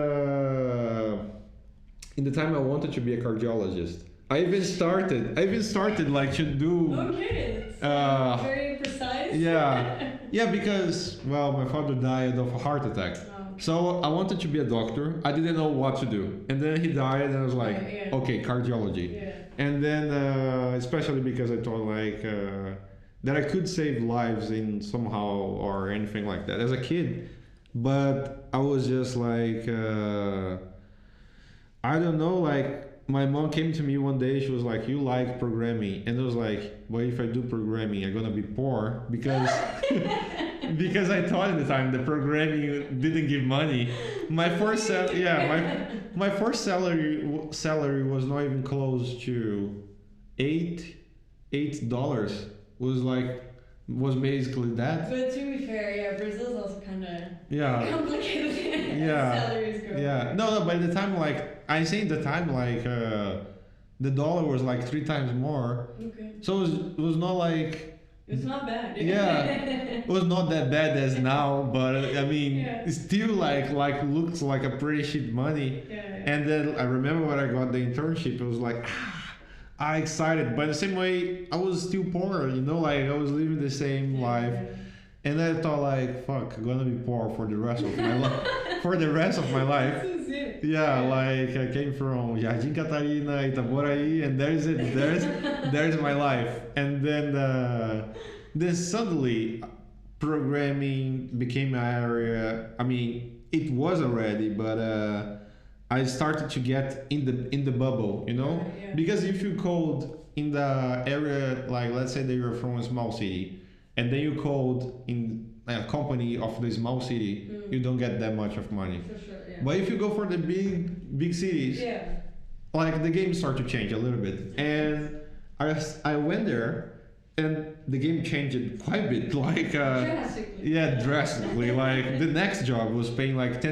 [SPEAKER 2] in the time I wanted to be a cardiologist, I even started like to do
[SPEAKER 3] Okay, it's very precise.
[SPEAKER 2] yeah, because well, my father died of a heart attack. So I wanted to be a doctor. I didn't know what to do, and then he died, and I was like, okay, cardiology.
[SPEAKER 3] Yeah.
[SPEAKER 2] And then, especially because I thought like that I could save lives in somehow or anything like that as a kid, but I was just like, I don't know, like. My mom came to me one day. She was like, "You like programming?" And I was like, "Well, if I do programming, I'm gonna be poor because because I thought at the time the programming didn't give money. My first my first salary was not even close to $8 was basically that.
[SPEAKER 3] But to be fair, yeah, Brazil's also kind of complicated.
[SPEAKER 2] Yeah.
[SPEAKER 3] Salaries go.
[SPEAKER 2] Yeah. No, by the time like I think the time like the dollar was like 3 times more.
[SPEAKER 3] Okay.
[SPEAKER 2] So it was not like
[SPEAKER 3] It's not bad.
[SPEAKER 2] yeah, it was not that bad as now, but I mean, it's still like looks like a pretty shit money.
[SPEAKER 3] Yeah.
[SPEAKER 2] And then I remember when I got the internship, it was like I excited, but the same way I was still poor, like I was living the same life, and I thought like, fuck, I'm gonna be poor for the rest of my life, for the rest of my life. Yeah, like I came from Jardim Catarina, Itaboraí, and there's my life. And then suddenly programming became an area. I mean, it was already, but I started to get in the bubble, because if you code in the area, like let's say that you're from a small city, and then you code in a company of the small city, you don't get that much of money.
[SPEAKER 3] For sure, yeah.
[SPEAKER 2] But if you go for the big cities, like the game starts to change a little bit. And I went there, and the game changed quite a bit. Like
[SPEAKER 3] drastically.
[SPEAKER 2] Yeah, drastically. Like the next job was paying like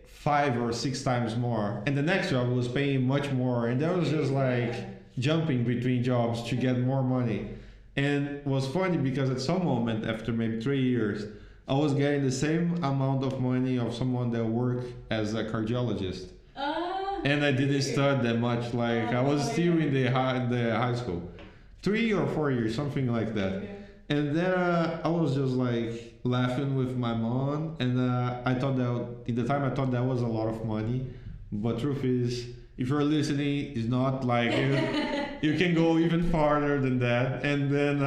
[SPEAKER 2] 5 or 6 times more, and the next job was paying much more. And that was just like jumping between jobs to get more money. And it was funny because at some moment after maybe 3 years, I was getting the same amount of money of someone that worked as a cardiologist. And I didn't study that much. Like I was still in the high school, 3 or 4 years, something like that.
[SPEAKER 3] Okay.
[SPEAKER 2] And then I was just like laughing with my mom, and I thought that in the time I thought that was a lot of money, but truth is, if you're listening, it's not like you can go even farther than that. And then,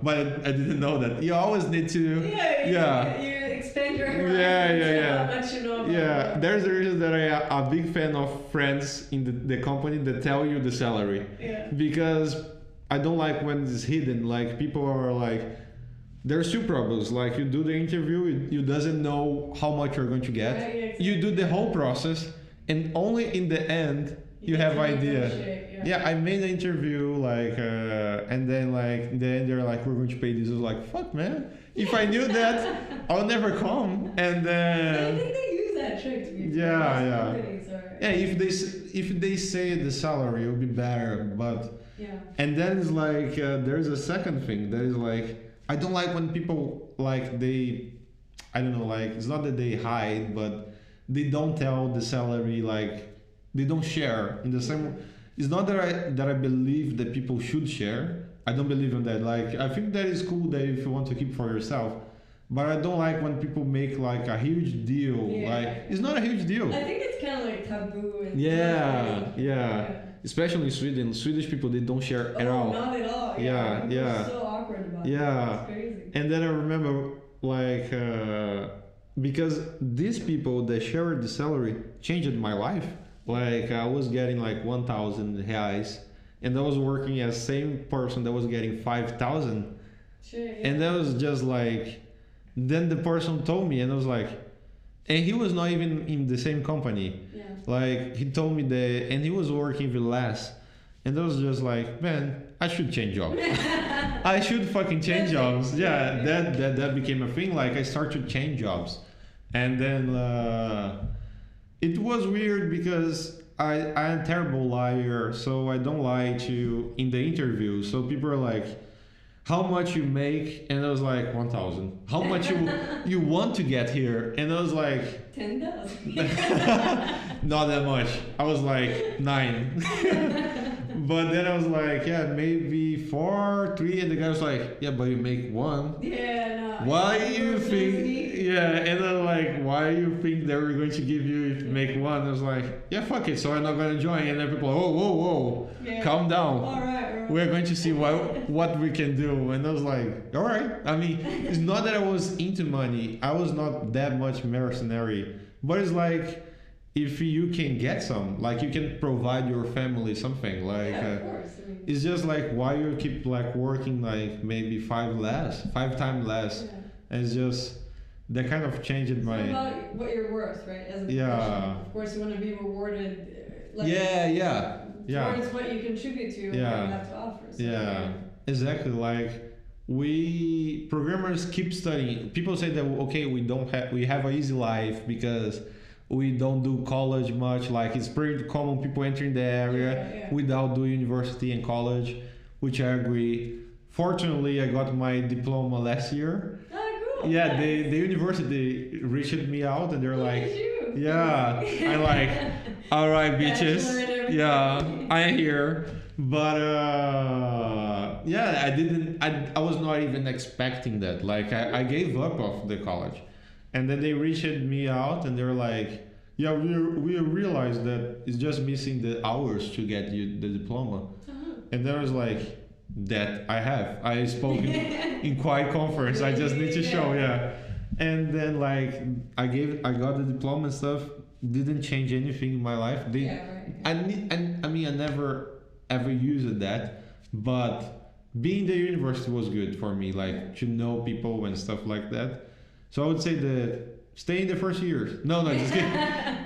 [SPEAKER 2] but I didn't know that. You always need to.
[SPEAKER 3] You expand your horizons. How much you know about
[SPEAKER 2] Yeah, there's a reason that I'm a big fan of friends in the company that tell you the salary.
[SPEAKER 3] Yeah.
[SPEAKER 2] Because I don't like when it's hidden. Like people are like, there's 2 problems. Like you do the interview, you doesn't know how much you're going to get.
[SPEAKER 3] Right, exactly.
[SPEAKER 2] You do the whole process, and only in the end you have idea. Yeah, I made an interview like, and then like then they're like, we're going to pay this. I was like, fuck, man. If I knew that, I'll never come. And then
[SPEAKER 3] I think they use that trick to be
[SPEAKER 2] yeah. If they say the salary, it would be better. But and then it's like there's a second thing that is like, I don't like when people like I don't know, like it's not that they hide, but they don't tell the salary, like they don't share in the same. It's not that I believe that people should share. I don't believe in that. Like I think that is cool that if you want to keep for yourself, but I don't like when people make like a huge deal. Like it's not a huge deal.
[SPEAKER 3] I think it's kind of like taboo. And
[SPEAKER 2] Especially in Sweden, Swedish people, they don't share at all.
[SPEAKER 3] Not at all.
[SPEAKER 2] Yeah.
[SPEAKER 3] It's so awkward about it. It's crazy.
[SPEAKER 2] And then I remember like because these people that shared the salary changed my life. Like I was getting like 1,000 reais, and I was working as same person that was getting 5,000. And that was just like, then the person told me, and I was like, and he was not even in the same company. Like he told me that, and he was working even less, and I was just like, man, I should change jobs. I should fucking change jobs. Yeah, that became a thing. Like I started to change jobs, and then it was weird because I'm a terrible liar, so I don't lie to in the interview. So people are like, "How much you make?" And I was like, 1,000. How much you want to get here? And I was like,
[SPEAKER 3] 10,000.
[SPEAKER 2] not that much. I was like 9. But then I was like, yeah, maybe 4, 3, and the guy was like, yeah, but you make 1.
[SPEAKER 3] Yeah, no.
[SPEAKER 2] Why you think? Yeah, and then like, why you think they were going to give you if you make 1? I was like, yeah, fuck it, so I'm not gonna join. And then people, are, whoa,
[SPEAKER 3] yeah.
[SPEAKER 2] Calm down.
[SPEAKER 3] All right.
[SPEAKER 2] We're going to see what we can do. And I was like, all right. I mean, it's not that I was into money. I was not that much mercenary, but it's like, if you can get some, like you can provide your family something, like
[SPEAKER 3] yeah, of course. I mean,
[SPEAKER 2] it's just like why you keep like working like maybe 5 times less.
[SPEAKER 3] yeah.
[SPEAKER 2] And it's just that kind of changed
[SPEAKER 3] It's
[SPEAKER 2] my
[SPEAKER 3] about what you're worth, right? As a professional.
[SPEAKER 2] Yeah.
[SPEAKER 3] Of course, you want to be rewarded. Like,
[SPEAKER 2] yeah
[SPEAKER 3] Towards what you contribute to, and what you have to offer. So,
[SPEAKER 2] yeah, exactly. Like we programmers keep studying. People say that okay, we have an easy life because we don't do college much. Like it's pretty common people entering the area without doing university and college, which I agree. Fortunately, I got my diploma last year.
[SPEAKER 3] Oh, cool.
[SPEAKER 2] Yeah,
[SPEAKER 3] Nice.
[SPEAKER 2] the university reached me out and they're
[SPEAKER 3] Look
[SPEAKER 2] like,
[SPEAKER 3] at you.
[SPEAKER 2] yeah, I like, all right, bitches.
[SPEAKER 3] Bachelor and everything.
[SPEAKER 2] Yeah, I am here. But yeah, I was not even expecting that. Like I gave up of the college. And then they reached me out and they were like, yeah, we realized that it's just missing the hours to get you the diploma.
[SPEAKER 3] Uh-huh.
[SPEAKER 2] And then I was like, that I spoke in quiet conference. I just need to show, yeah. And then like I got the diploma and stuff. Didn't change anything in my life. I mean I never ever used that, but being the university was good for me, like to know people and stuff like that. So I would say that stay in the first years. No, just kidding.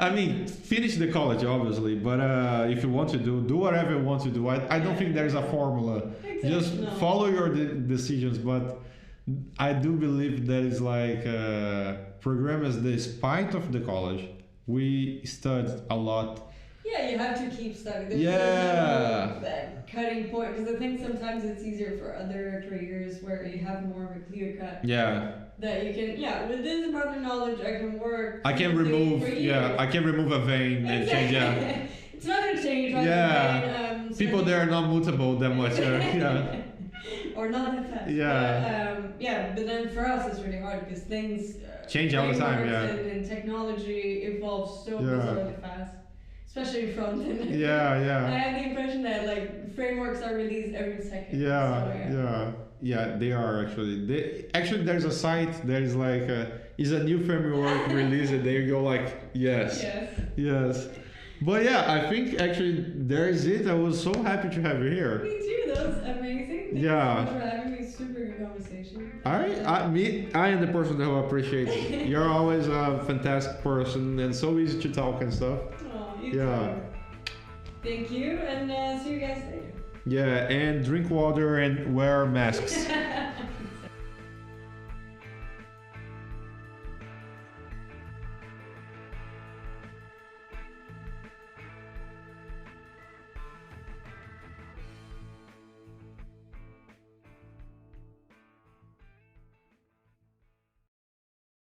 [SPEAKER 2] I mean, finish the college, obviously, but if you want to do whatever you want to do. I don't think there's a formula.
[SPEAKER 3] Exactly,
[SPEAKER 2] Just
[SPEAKER 3] no.
[SPEAKER 2] follow your decisions, but I do believe that is like programmers, despite of the college, we studied a lot.
[SPEAKER 3] Yeah, you have to keep studying. There's
[SPEAKER 2] Yeah.
[SPEAKER 3] that cutting point, because I think sometimes it's easier for other careers where you have more of a clear cut.
[SPEAKER 2] Yeah.
[SPEAKER 3] That you can, with this amount of knowledge, I can work.
[SPEAKER 2] I can remove, I can remove a vein and change, yeah.
[SPEAKER 3] It's not gonna change. Right?
[SPEAKER 2] Yeah. People there are not mutable that much, yeah.
[SPEAKER 3] Or not that fast.
[SPEAKER 2] Yeah.
[SPEAKER 3] But then for us it's really hard because things
[SPEAKER 2] Change all the time, yeah.
[SPEAKER 3] And technology evolves so
[SPEAKER 2] Yeah.
[SPEAKER 3] bizarrely fast, especially front end.
[SPEAKER 2] Yeah,
[SPEAKER 3] I
[SPEAKER 2] yeah.
[SPEAKER 3] have the impression that like frameworks are released every second.
[SPEAKER 2] Yeah,
[SPEAKER 3] so,
[SPEAKER 2] yeah, they are actually. Actually, there's a site. There's like is a new framework released. And they go like yes, yes. But yeah, I think actually there is it. I was so happy to have you here.
[SPEAKER 3] Me too. That was amazing. Thank
[SPEAKER 2] Yeah.
[SPEAKER 3] you so much for having me. Super good conversation.
[SPEAKER 2] I am the person who appreciates it. You're always a fantastic person and so easy to talk and stuff.
[SPEAKER 3] Oh, you
[SPEAKER 2] Yeah.
[SPEAKER 3] too. Thank you, and see you guys later.
[SPEAKER 2] Yeah, and drink water and wear masks.